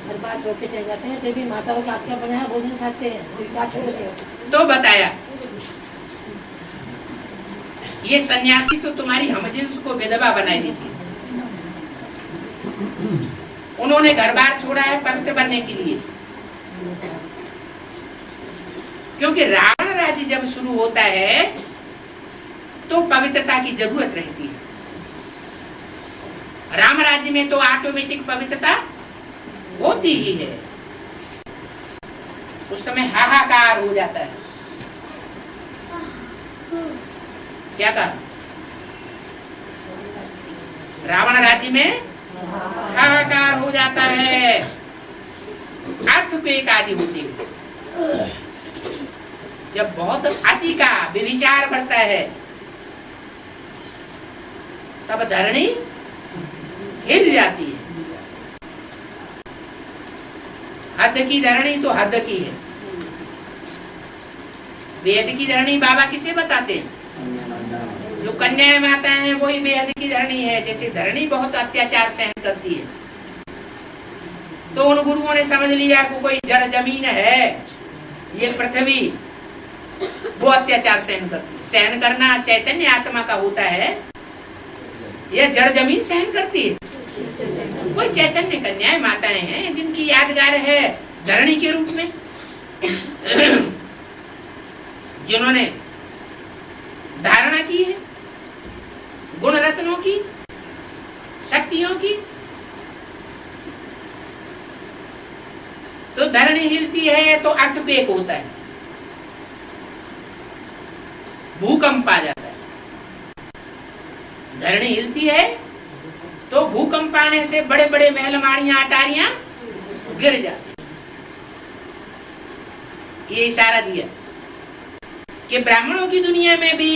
जाते हैं भी माता को क्या बनाया भोजन खाते हैं। तो बताया ये सन्यासी तो तुम्हारी हमजिन्स को विधवा बनाई देती। उन्होंने घर बार छोड़ा है पवित्र बनने के लिए। क्योंकि रावण राज्य जब शुरू होता है तो पवित्रता की जरूरत रहती है। राम राज्य में तो ऑटोमेटिक पवित्रता होती ही है। उस समय हाहाकार हो जाता है। क्या कहा? रावण राज्य में हाहाकार हो जाता है, अर्थक्वेक आदि होती है। जब बहुत अति का व्यभिचार बढ़ता है तब धरणी हिल जाती है। हद की धरणी तो हद की है। वेद की धरणी बाबा किसे बताते हैं? जो कन्याएं माता हैं वही बेहद की धरणी है। जैसे धरणी बहुत अत्याचार सहन करती है तो उन गुरुओं ने समझ लिया कि कोई जड़ जमीन है, ये पृथ्वी, वो अत्याचार सहन करती है। सहन करना चैतन्य आत्मा का होता है, यह जड़ जमीन सहन करती है। कोई चैतन्य कन्याएं माताएं हैं जिनकी यादगार है धरणी के रूप में। जिन्होंने धारणा की है गुण रत्नों की, शक्तियों की, तो धरणी हिलती है तो अर्थक्वेक होता है, भूकंप आ जाता है। धरणी हिलती है तो भूकंप आने से बड़े बड़े महल माड़ियां अटारियां गिर जाती। ये इशारा दिया कि ब्राह्मणों की दुनिया में भी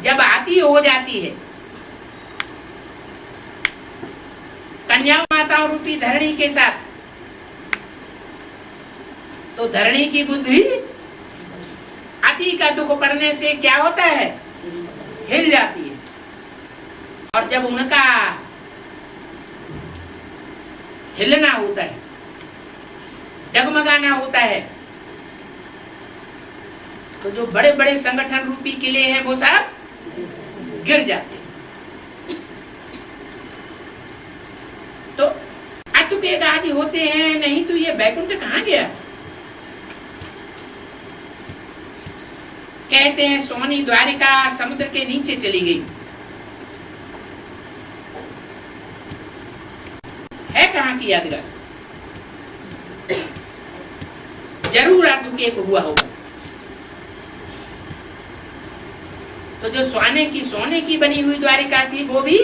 जब आती हो जाती है कन्या माताओं रूपी धरणी के साथ, तो धरणी की बुद्धि अति का दुख पड़ने से क्या होता है, हिल जाती है। और जब उनका हिलना होता है, डगमगाना होता है, तो जो बड़े बड़े संगठन रूपी किले हैं वो सब गिर जाते हैं। तो अर्थक्वेक आदि होते हैं, नहीं तो ये वैकुंठ कहाँ गया। कहते हैं सोनी द्वारिका समुद्र के नीचे चली गई है, कहाँ की यादगार, जरूर अर्थक्वेक हुआ होगा। तो जो सोने की बनी हुई द्वारिका थी वो भी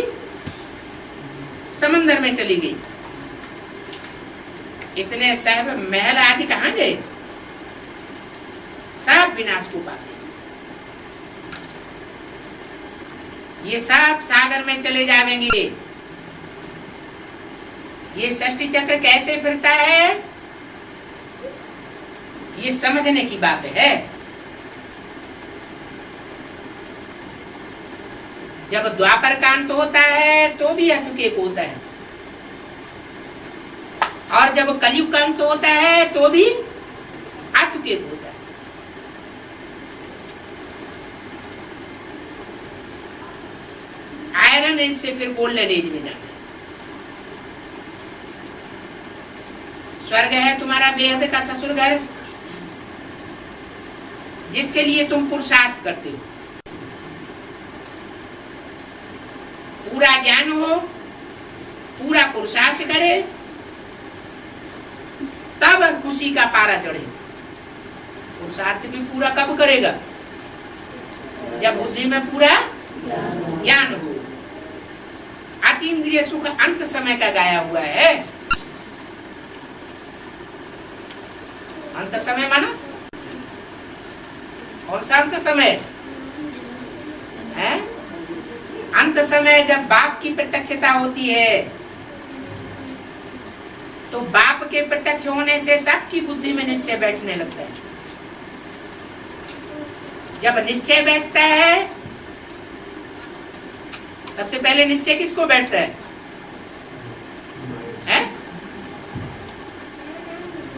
समंदर में चली गई। इतने साहब महल आदि कहाँ गए, सब विनाश को पाते। ये सब सागर में चले जाएंगे। ये षष्ठी चक्र कैसे फिरता है, ये समझने की बात है। जब द्वापर का अंत होता है तो भी अर्थक्वेक होता है, और जब कलयुग का अंत होता है तो भी अर्थक्वेक होता है। आयरन एज से फिर गोल्डन एज में जाता है। स्वर्ग है तुम्हारा बेहद का ससुर घर, जिसके लिए तुम पुरुषार्थ करते हो, पूरा ज्ञान हो, पूरा पुरुषार्थ करे, तब खुशी का पारा चढ़े। पुरुषार्थ भी पूरा कब करेगा, जब बुद्धि में पूरा ज्ञान हो। अतीन्द्रिय सुख अंत समय का गाया हुआ है। अंत समय माना कौन सा अंत समय है? अंत समय जब बाप की प्रत्यक्षता होती है, तो बाप के प्रत्यक्ष होने से सबकी बुद्धि में निश्चय बैठने लगता है। जब निश्चय बैठता है, सबसे पहले निश्चय किसको बैठता है?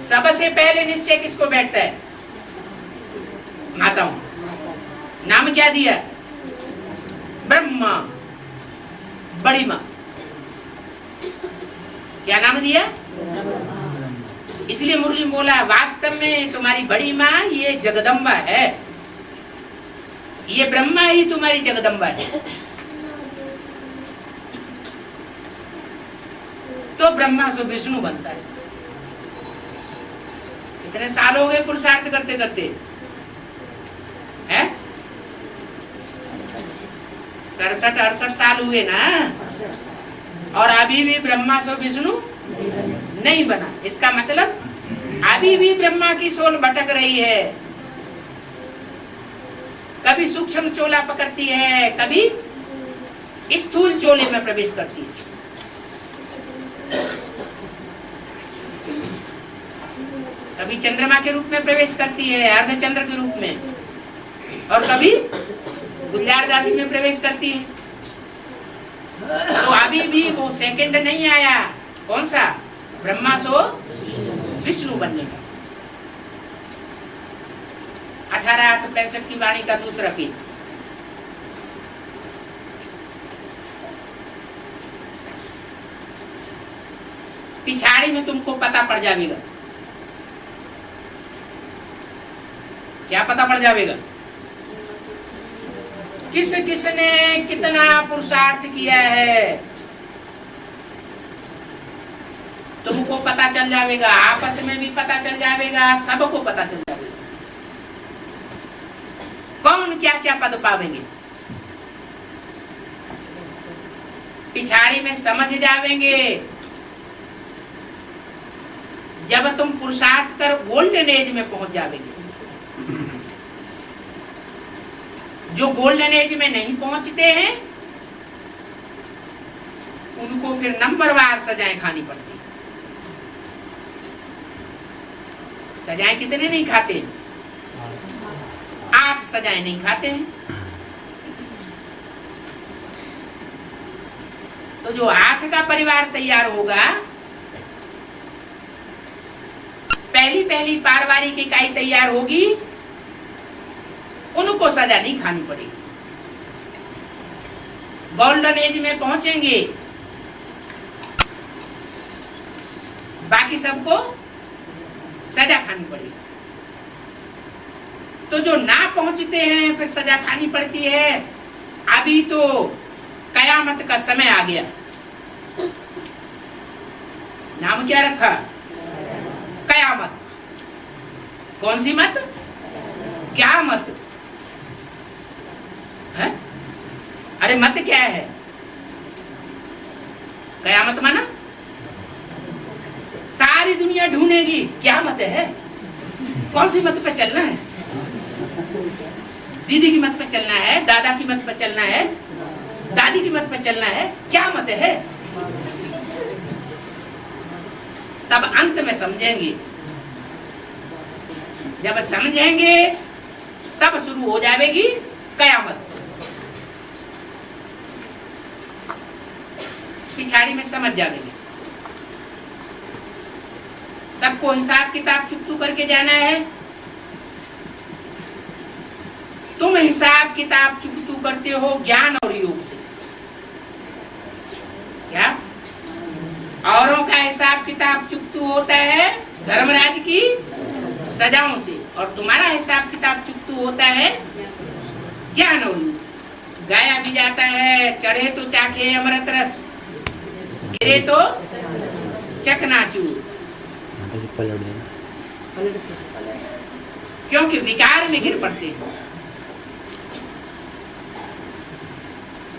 सबसे पहले निश्चय किसको बैठता है? माताओं। नाम क्या दिया? ब्रह्मा, बड़ी माँ। क्या नाम दिया? इसलिए मुरली बोला वास्तव में तुम्हारी बड़ी माँ ये जगदम्बा है, ये ब्रह्मा ही तुम्हारी जगदम्बा है। तो ब्रह्मा से विष्णु बनता है। इतने साल हो गए पुरुषार्थ करते करते हैं, 67-68 साल हुए ना, और अभी भी ब्रह्मा से विष्णु नहीं बना। इसका मतलब अभी भी ब्रह्मा की सोल भटक रही है, कभी सूक्ष्म चोला पकड़ती है, कभी स्थूल चोले में प्रवेश करती है। कभी चंद्रमा के रूप में प्रवेश करती है, अर्धचंद्र के रूप में, और कभी गुल्यार दादी में प्रवेश करती है। तो अभी भी वो सेकंड नहीं आया, कौन सा? ब्रह्मा सो विष्णु बनने का। 1865 की वाणी का दूसरा पीठ। पिछाड़ी में तुमको पता पड़ जाएगा क्या पता पड़ जाएगा किस किसने कितना पुरुषार्थ किया है, तुमको पता चल जाएगा, आपस में भी पता चल जाएगा, सबको पता चल जाएगा कौन क्या क्या पद पावेंगे। पिछाड़ी में समझ जावेंगे जब तुम पुरुषार्थ कर गोल्डन एज में पहुंच जावेंगे। जो गोल्डन एज में नहीं पहुंचते हैं उनको फिर नंबरवार सजाएं खानी पड़ती। सजाएं कितने नहीं खाते? 8 सजाएं नहीं खाते हैं। तो जो 8 का परिवार तैयार होगा, पहली पारिवारिक इकाई तैयार होगी, उनको सजा नहीं खानी पड़ेगी। गोल्डन एज में पहुंचेंगे, बाकी सबको सजा खानी पड़ेगी। तो जो ना पहुंचते हैं फिर सजा खानी पड़ती है। अभी तो कयामत का समय आ गया। नाम क्या रखा? कयामत। कौन सी मत? क्या मत है? अरे मत क्या है? कयामत माना सारी दुनिया ढूंढेगी क्या मत है, कौन सी मत पे चलना है। दीदी की मत पे चलना है, दादा की मत पे चलना है, दादी की मत पे चलना है, क्या मत है। तब अंत में समझेंगे। जब समझेंगे तब शुरू हो जाएगी कयामत। पिछाड़ी में समझ जाएंगे। सबको हिसाब किताब चुकतू करके जाना है। तुम हिसाब किताब चुकतू करते हो ज्ञान और योग से। क्या? औरों का हिसाब किताब चुकतू होता है धर्मराज की सजाओं से, और तुम्हारा हिसाब किताब चुकतू होता है ज्ञान और योग से। गाया भी जाता है, चढ़े तो चाखे अमृत रस, गिरे तो चकनाचूर। क्योंकि विकार में गिर पड़ते हैं।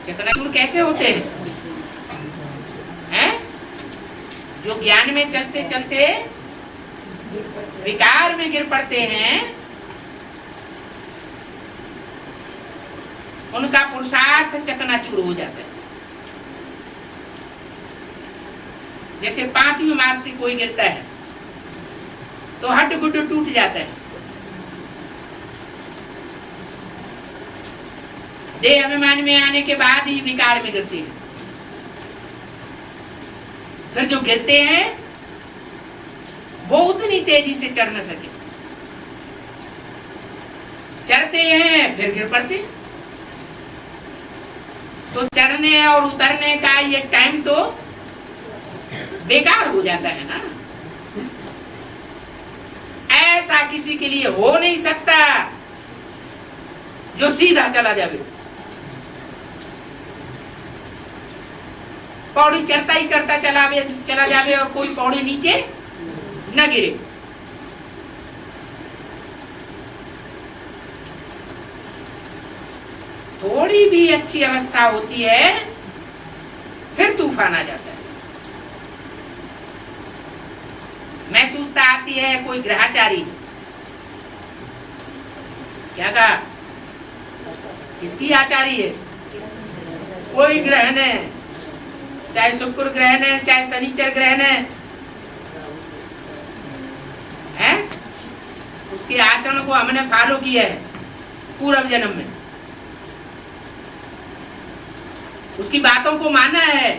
चकनाचूर कैसे होते हैं? जो ज्ञान में चलते चलते विकार में गिर पड़ते हैं, उनका पुरुषार्थ चकनाचूर हो जाता है। जैसे 5वीं मार्च से कोई गिरता है तो हड्ड गुड्ड टूट जाता है। देह अभिमान में आने के बाद ही विकार में गिरते हैं। फिर जो गिरते हैं वो उतनी तेजी से चढ़ न सके, चढ़ते हैं फिर गिर पड़ते। तो चढ़ने और उतरने का ये टाइम तो बेकार हो जाता है ना। ऐसा किसी के लिए हो नहीं सकता जो सीधा चला जावे। पौड़ी चढ़ता ही चढ़ता चला जावे और कोई पौड़ी नीचे न गिरे। थोड़ी भी अच्छी अवस्था होती है फिर तूफान आ जाता है। महसूसता आती है कोई ग्रहाचारी। क्या कहा? किसकी आचारी है? कोई ग्रहण है, चाहे शुक्र ग्रहण है, चाहे शनिचर ग्रहण है, उसके आचरण को हमने फॉलो किया है पूर्व जन्म में, उसकी बातों को माना है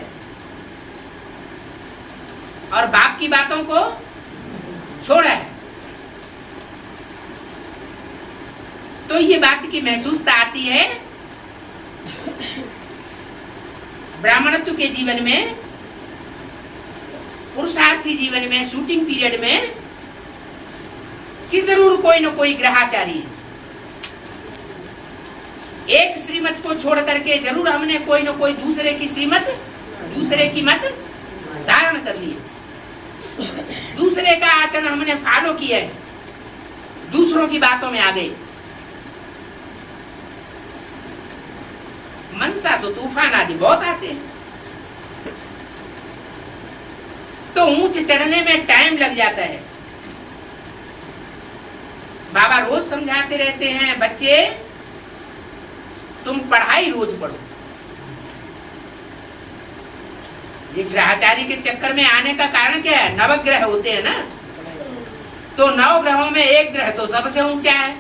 और बाप की बातों को छोड़ा है। तो ये बात की महसूसता आती है ब्राह्मणत्व के जीवन में, पुरुषार्थी जीवन में, शूटिंग पीरियड में कि जरूर कोई न कोई ग्रहाचारी है। एक श्रीमत को छोड़ करके जरूर हमने कोई न कोई दूसरे की श्रीमत, दूसरे की मत धारण कर ली है। दूसरे का आचरण हमने फॉलो किया है, दूसरों की बातों में आ गए। मनसा तो तूफान आदि बहुत आते हैं, तो ऊंच चढ़ने में टाइम लग जाता है। बाबा रोज समझाते रहते हैं, बच्चे तुम पढ़ाई रोज पढ़ो। ये ग्रहचारी के चक्कर में आने का कारण क्या है? नवग्रह होते हैं ना, तो नव ग्रहों में एक ग्रह तो सबसे ऊंचा है,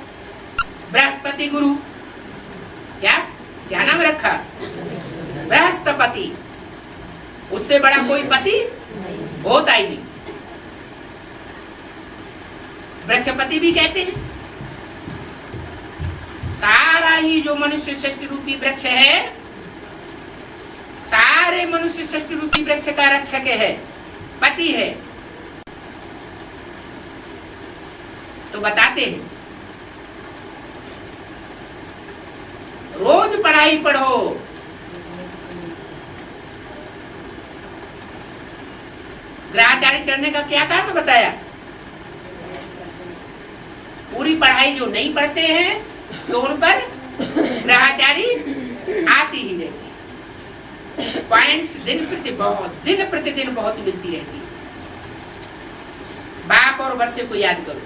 बृहस्पति गुरु। क्या नाम रखा? बृहस्पति। उससे बड़ा कोई पति होता ही नहीं। वृक्षपति भी कहते हैं। सारा ही जो मनुष्य सृष्टि रूपी वृक्ष है, सारे मनुष्य सृष्टि रूपी वृक्ष का रक्षक है, पति है। तो बताते हैं रोज पढ़ाई पढ़ो। ग्रहाचारी चढ़ने का क्या कारण बताया? पूरी पढ़ाई जो नहीं पढ़ते हैं तो उन पर ग्रहाचारी आती ही रहती है। पॉइंट्स दिन प्रतिदिन बहुत मिलती रहती है। बाप और वर्षे को याद करो।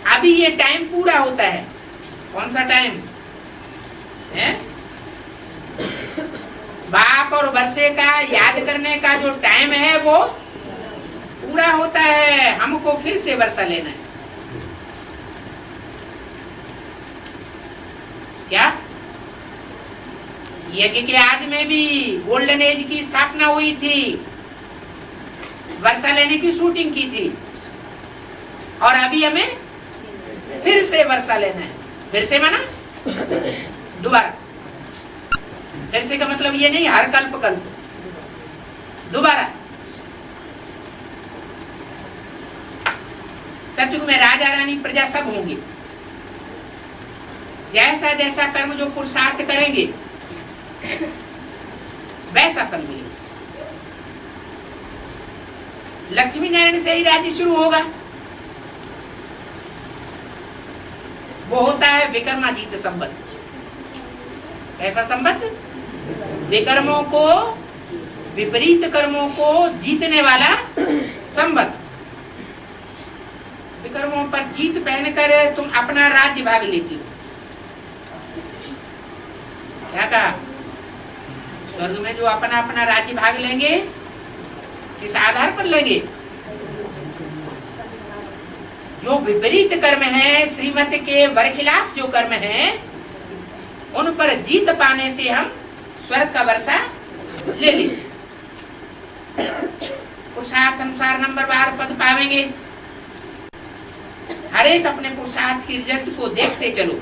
अभी ये टाइम पूरा होता है। कौन सा टाइम है? बाप और वर्षे का याद करने का जो टाइम है वो पूरा होता है। हमको फिर से वर्षा लेना है। क्या यज्ञ के आदि में भी गोल्डन एज की स्थापना हुई थी, वर्षा लेने की शूटिंग की थी, और अभी हमें फिर से वर्षा लेना है। फिर से माना दोबारा। फिर से का मतलब ये नहीं हर कल्प दोबारा। सतयुग में राजा रानी प्रजा सब होंगे। जैसा जैसा कर्म जो पुरुषार्थ करेंगे वैसा फल मिलेगा। लक्ष्मी नारायण से ही राज्य शुरू होगा। वो होता है विक्रमादित्य संवत। कैसा संवत? विकर्मों को, विपरीत कर्मों को जीतने वाला संवत। विकर्मों पर जीत पहनकर तुम अपना राज्य भाग लेती हो। क्या कहा? स्वर्ग में जो अपना अपना राज्य भाग लेंगे, किस आधार पर लेंगे? जो विपरीत कर्म है, श्रीमत के बरखिलाफ जो कर्म है, उन पर जीत पाने से हम स्वर्ग का वर्षा ले लेंगे। पुरुषार्थ अनुसार नंबरवार पद पावेंगे। हर एक अपने पुरुषार्थ की रिजल्ट को देखते चलो।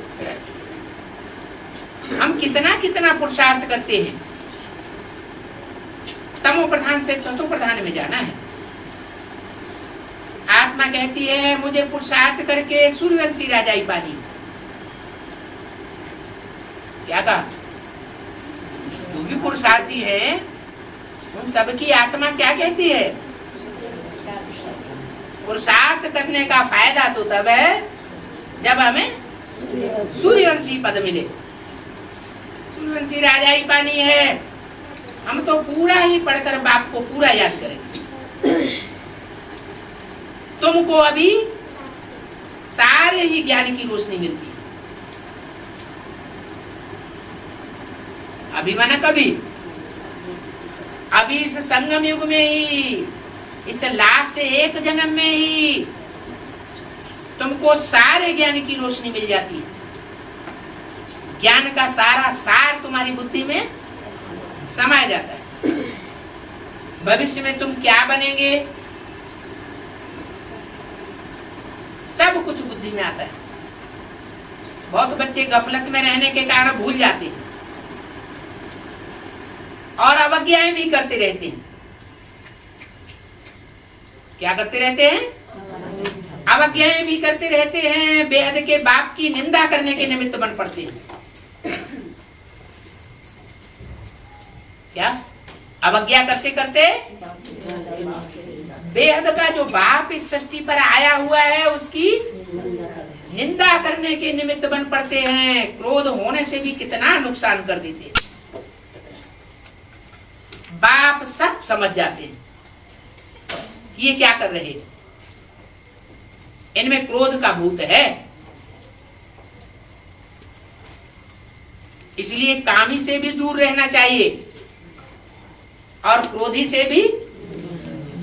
हम कितना कितना पुरुषार्थ करते हैं। तमो प्रधान से चतुर्थ प्रधान में जाना है। आत्मा कहती है मुझे पुरुषार्थ करके सूर्यवंशी राजाई पानी। क्या कहा? तू भी पुरुषार्थी है। उन सबकी आत्मा क्या कहती है? पुरुषार्थ करने का फायदा तो तब है जब हमें सूर्यवंशी पद मिले। सूर्यवंशी राजाई पानी है। हम तो पूरा ही पढ़कर बाप को पूरा याद करेंगे। तुमको अभी सारे ही ज्ञान की रोशनी मिलती है। अभी माना कभी, अभी इस संगम युग में ही, इस लास्ट एक जन्म में ही तुमको सारे ज्ञान की रोशनी मिल जाती है। ज्ञान का सारा सार तुम्हारी बुद्धि में समाया जाता है। भविष्य में तुम क्या बनेंगे सब कुछ बुद्धि में आता है। बहुत बच्चे गफलत में रहने के कारण भूल जाते हैं और अवज्ञाएं भी करते रहते हैं। क्या करते रहते हैं? अवज्ञाएं भी करते रहते हैं, बेहद के बाप की निंदा करने के निमित्त बन पड़ते हैं। क्या अवज्ञा करते करते बेहद का जो बाप इस सृष्टि पर आया हुआ है उसकी निंदा करने के निमित्त बन पड़ते हैं। क्रोध होने से भी कितना नुकसान कर देते हैं। बाप सब समझ जाते हैं ये क्या कर रहे हैं, इनमें क्रोध का भूत है। इसलिए कामी से भी दूर रहना चाहिए और क्रोधी से भी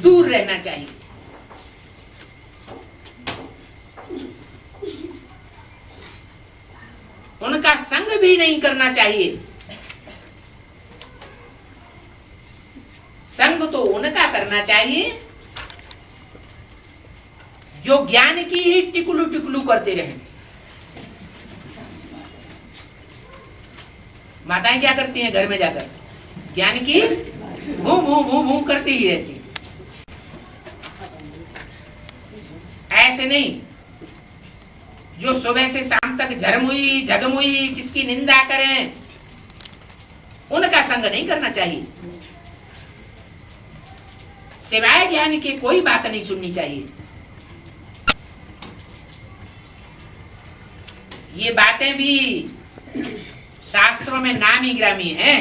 दूर रहना चाहिए। उनका संग भी नहीं करना चाहिए। संग तो उनका करना चाहिए जो ज्ञान की ही टिकलू टिकलू करते रहे। माताएं क्या करती हैं घर में जाकर, ज्ञान की भू भू भू भू करती ही रहती। ऐसे नहीं, जो सुबह से शाम तक झरमुई झगमुई किसकी निंदा करें, उनका संग नहीं करना चाहिए। सिवाय ज्ञान की कोई बात नहीं सुननी चाहिए। ये बातें भी शास्त्रों में नामी ग्रामी हैं।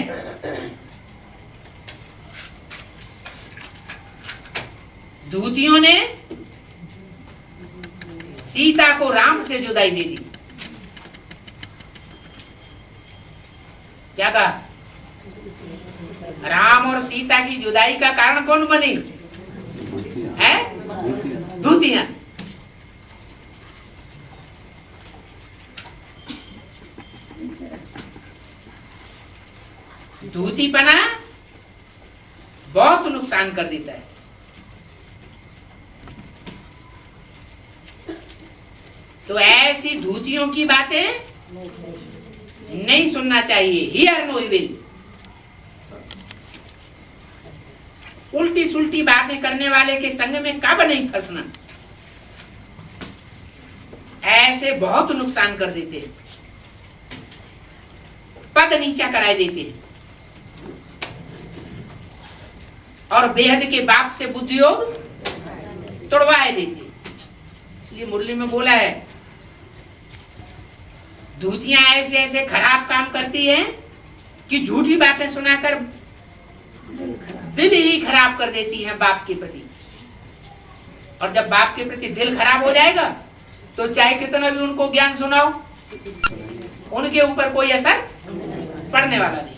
दूतियों ने सीता को राम से जुदाई दे दी। क्या कहा? राम और सीता की जुदाई का कारण कौन बनी है? दूतियां। दूतीपना बहुत नुकसान कर देता है। तो ऐसी धूतियों की बातें नहीं सुनना चाहिए। Hear no evil. उल्टी सुल्टी बातें करने वाले के संग में कब नहीं फंसना। ऐसे बहुत नुकसान कर देते हैं, पद नीचा कराए देते हैं और बेहद के बाप से बुद्धि योग तोड़वाए देते। इसलिए मुरली में बोला है, दूतियां ऐसे ऐसे खराब काम करती हैं कि झूठी बातें सुनाकर दिल ही खराब कर देती हैं बाप के प्रति। और जब बाप के प्रति दिल खराब हो जाएगा तो चाहे कितना भी उनको ज्ञान सुनाओ, उनके ऊपर कोई असर पड़ने वाला नहीं।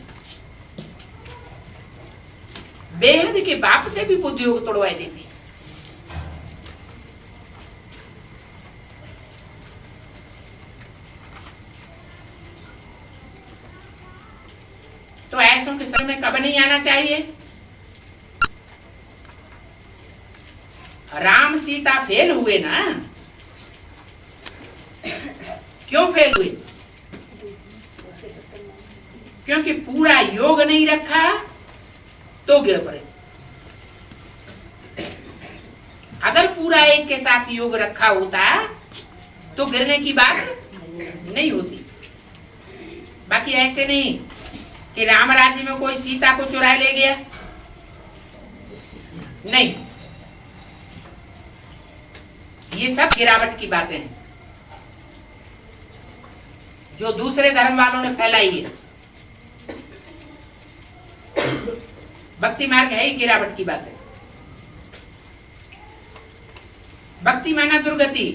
बेहद के बाप से भी बुद्धि योग तोड़वाई देती है। तो ऐसों के संग में कब नहीं आना चाहिए। राम सीता फेल हुए ना, क्यों फेल हुए? क्योंकि पूरा योग नहीं रखा तो गिर पड़े। अगर पूरा एक के साथ योग रखा होता तो गिरने की बात नहीं होती। बाकी ऐसे नहीं कि राम राज्य में कोई सीता को चुरा ले गया, नहीं, ये सब गिरावट की बातें हैं जो दूसरे धर्म वालों ने फैलाई है। भक्ति मार्ग है ही गिरावट की बात है। भक्ति माना दुर्गति,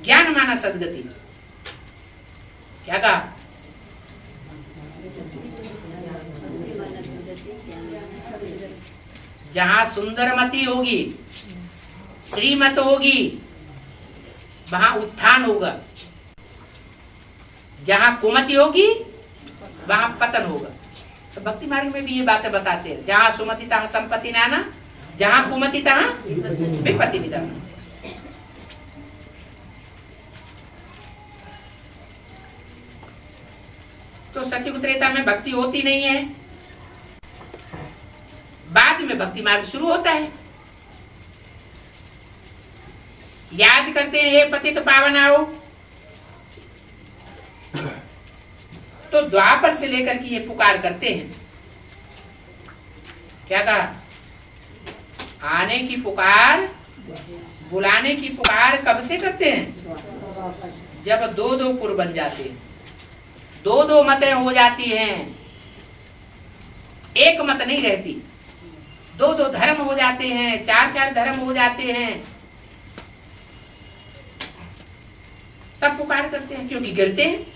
ज्ञान माना सदगति। क्या कहा? जहां सुंदरमती होगी, श्रीमत होगी, वहां उत्थान होगा। जहां कुमति होगी वहां पतन होगा। तो भक्ति मार्ग में भी ये बातें बताते हैं, जहां सुमति तहां संपत्ति नाना, जहां कुमति तहां विपत्ति निदाना। तो सतयुग त्रेता में भक्ति होती नहीं है, बाद में भक्ति मार्ग शुरू होता है। याद करते हैं, हे पतित पावन आओ। तो द्वापर से लेकर के ये पुकार करते हैं। क्या कहा? आने की पुकार, बुलाने की पुकार कब से करते हैं? जब दो दो पुर बन जाते हैं, दो दो मतें हो जाती हैं, एक मत नहीं रहती, दो दो धर्म हो जाते हैं, चार चार धर्म हो जाते हैं, तब पुकार करते हैं। क्योंकि गिरते हैं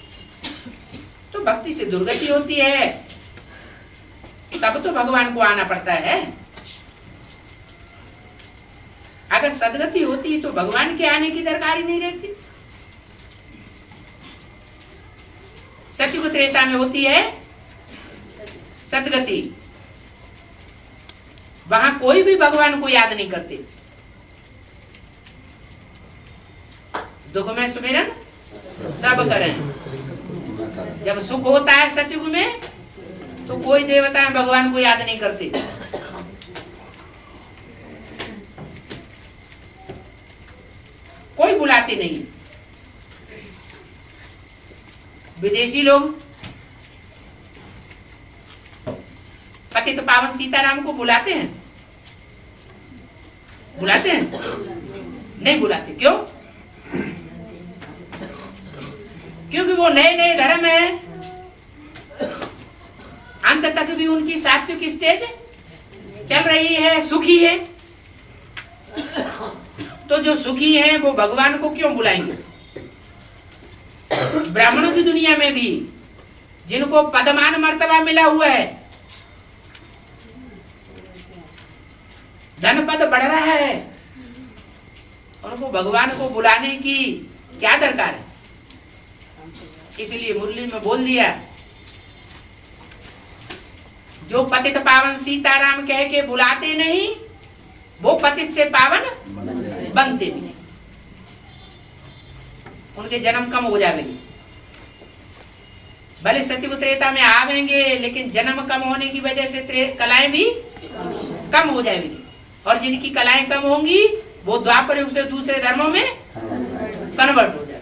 तो भक्ति से दुर्गति होती है, तब तो भगवान को आना पड़ता है। अगर सदगति होती तो भगवान के आने की दरकार ही नहीं रहती। सतयुग त्रेता में होती है सदगति, वहां कोई भी भगवान को याद नहीं करते। दुख में सुमिरन सब करें। जब सुख होता है सतयुग में तो कोई देवता भगवान को याद नहीं करते। कोई बुलाते नहीं। विदेशी लोग पतित पावन सीताराम को बुलाते हैं? बुलाते हैं? नहीं बुलाते। क्यों? क्योंकि वो नए नए धर्म है, अंत तक भी उनकी सात्विक स्टेज चल रही है, सुखी है। तो जो सुखी है वो भगवान को क्यों बुलाएंगे? ब्राह्मणों की दुनिया में भी जिनको पदमान मर्तबा मिला हुआ है, धन पद बढ़ रहा है, उनको भगवान को बुलाने की क्या दरकार है? इसलिए मुरली में बोल दिया, जो पतित पावन सीताराम कह के बुलाते नहीं, वो पतित से पावन बनते भी नहीं। उनके जन्म कम हो जाएंगे। भले सतयुग त्रेता में आवेंगे, लेकिन जन्म कम होने की वजह से कलाएं भी कम हो जाएंगी। और जिनकी कलाएं कम होंगी वो द्वापर युग से दूसरे धर्मों में कन्वर्ट हो जाएंगे।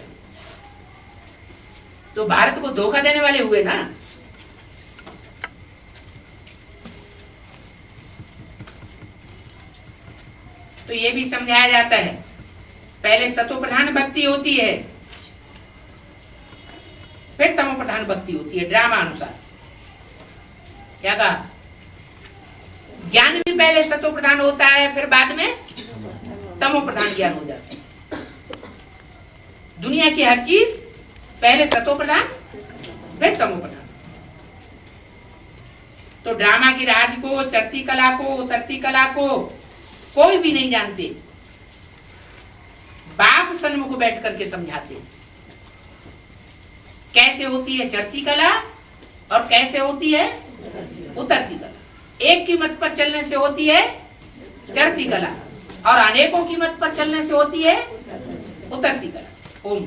तो भारत को धोखा देने वाले हुए ना। तो ये भी समझाया जाता है, पहले सतो प्रधान भक्ति होती है, फिर तमो प्रधान भक्ति होती है। ड्रामा अनुसार क्या कहा? ज्ञान भी पहले सतो प्रधान होता है, फिर बाद में तमो प्रधान ज्ञान हो जाता है। दुनिया की हर चीज पहले सतो प्रधान फिर तमो प्रधान। तो ड्रामा की राज को, चढ़ती कला को, उतरती कला को कोई भी नहीं जानते। बाप सन्मुख बैठ करके समझाते कैसे होती है चढ़ती कला और कैसे होती है उतरती कला। एक की मत पर चलने से होती है चढ़ती कला और अनेकों की मत पर चलने से होती है उतरती कला। ओम।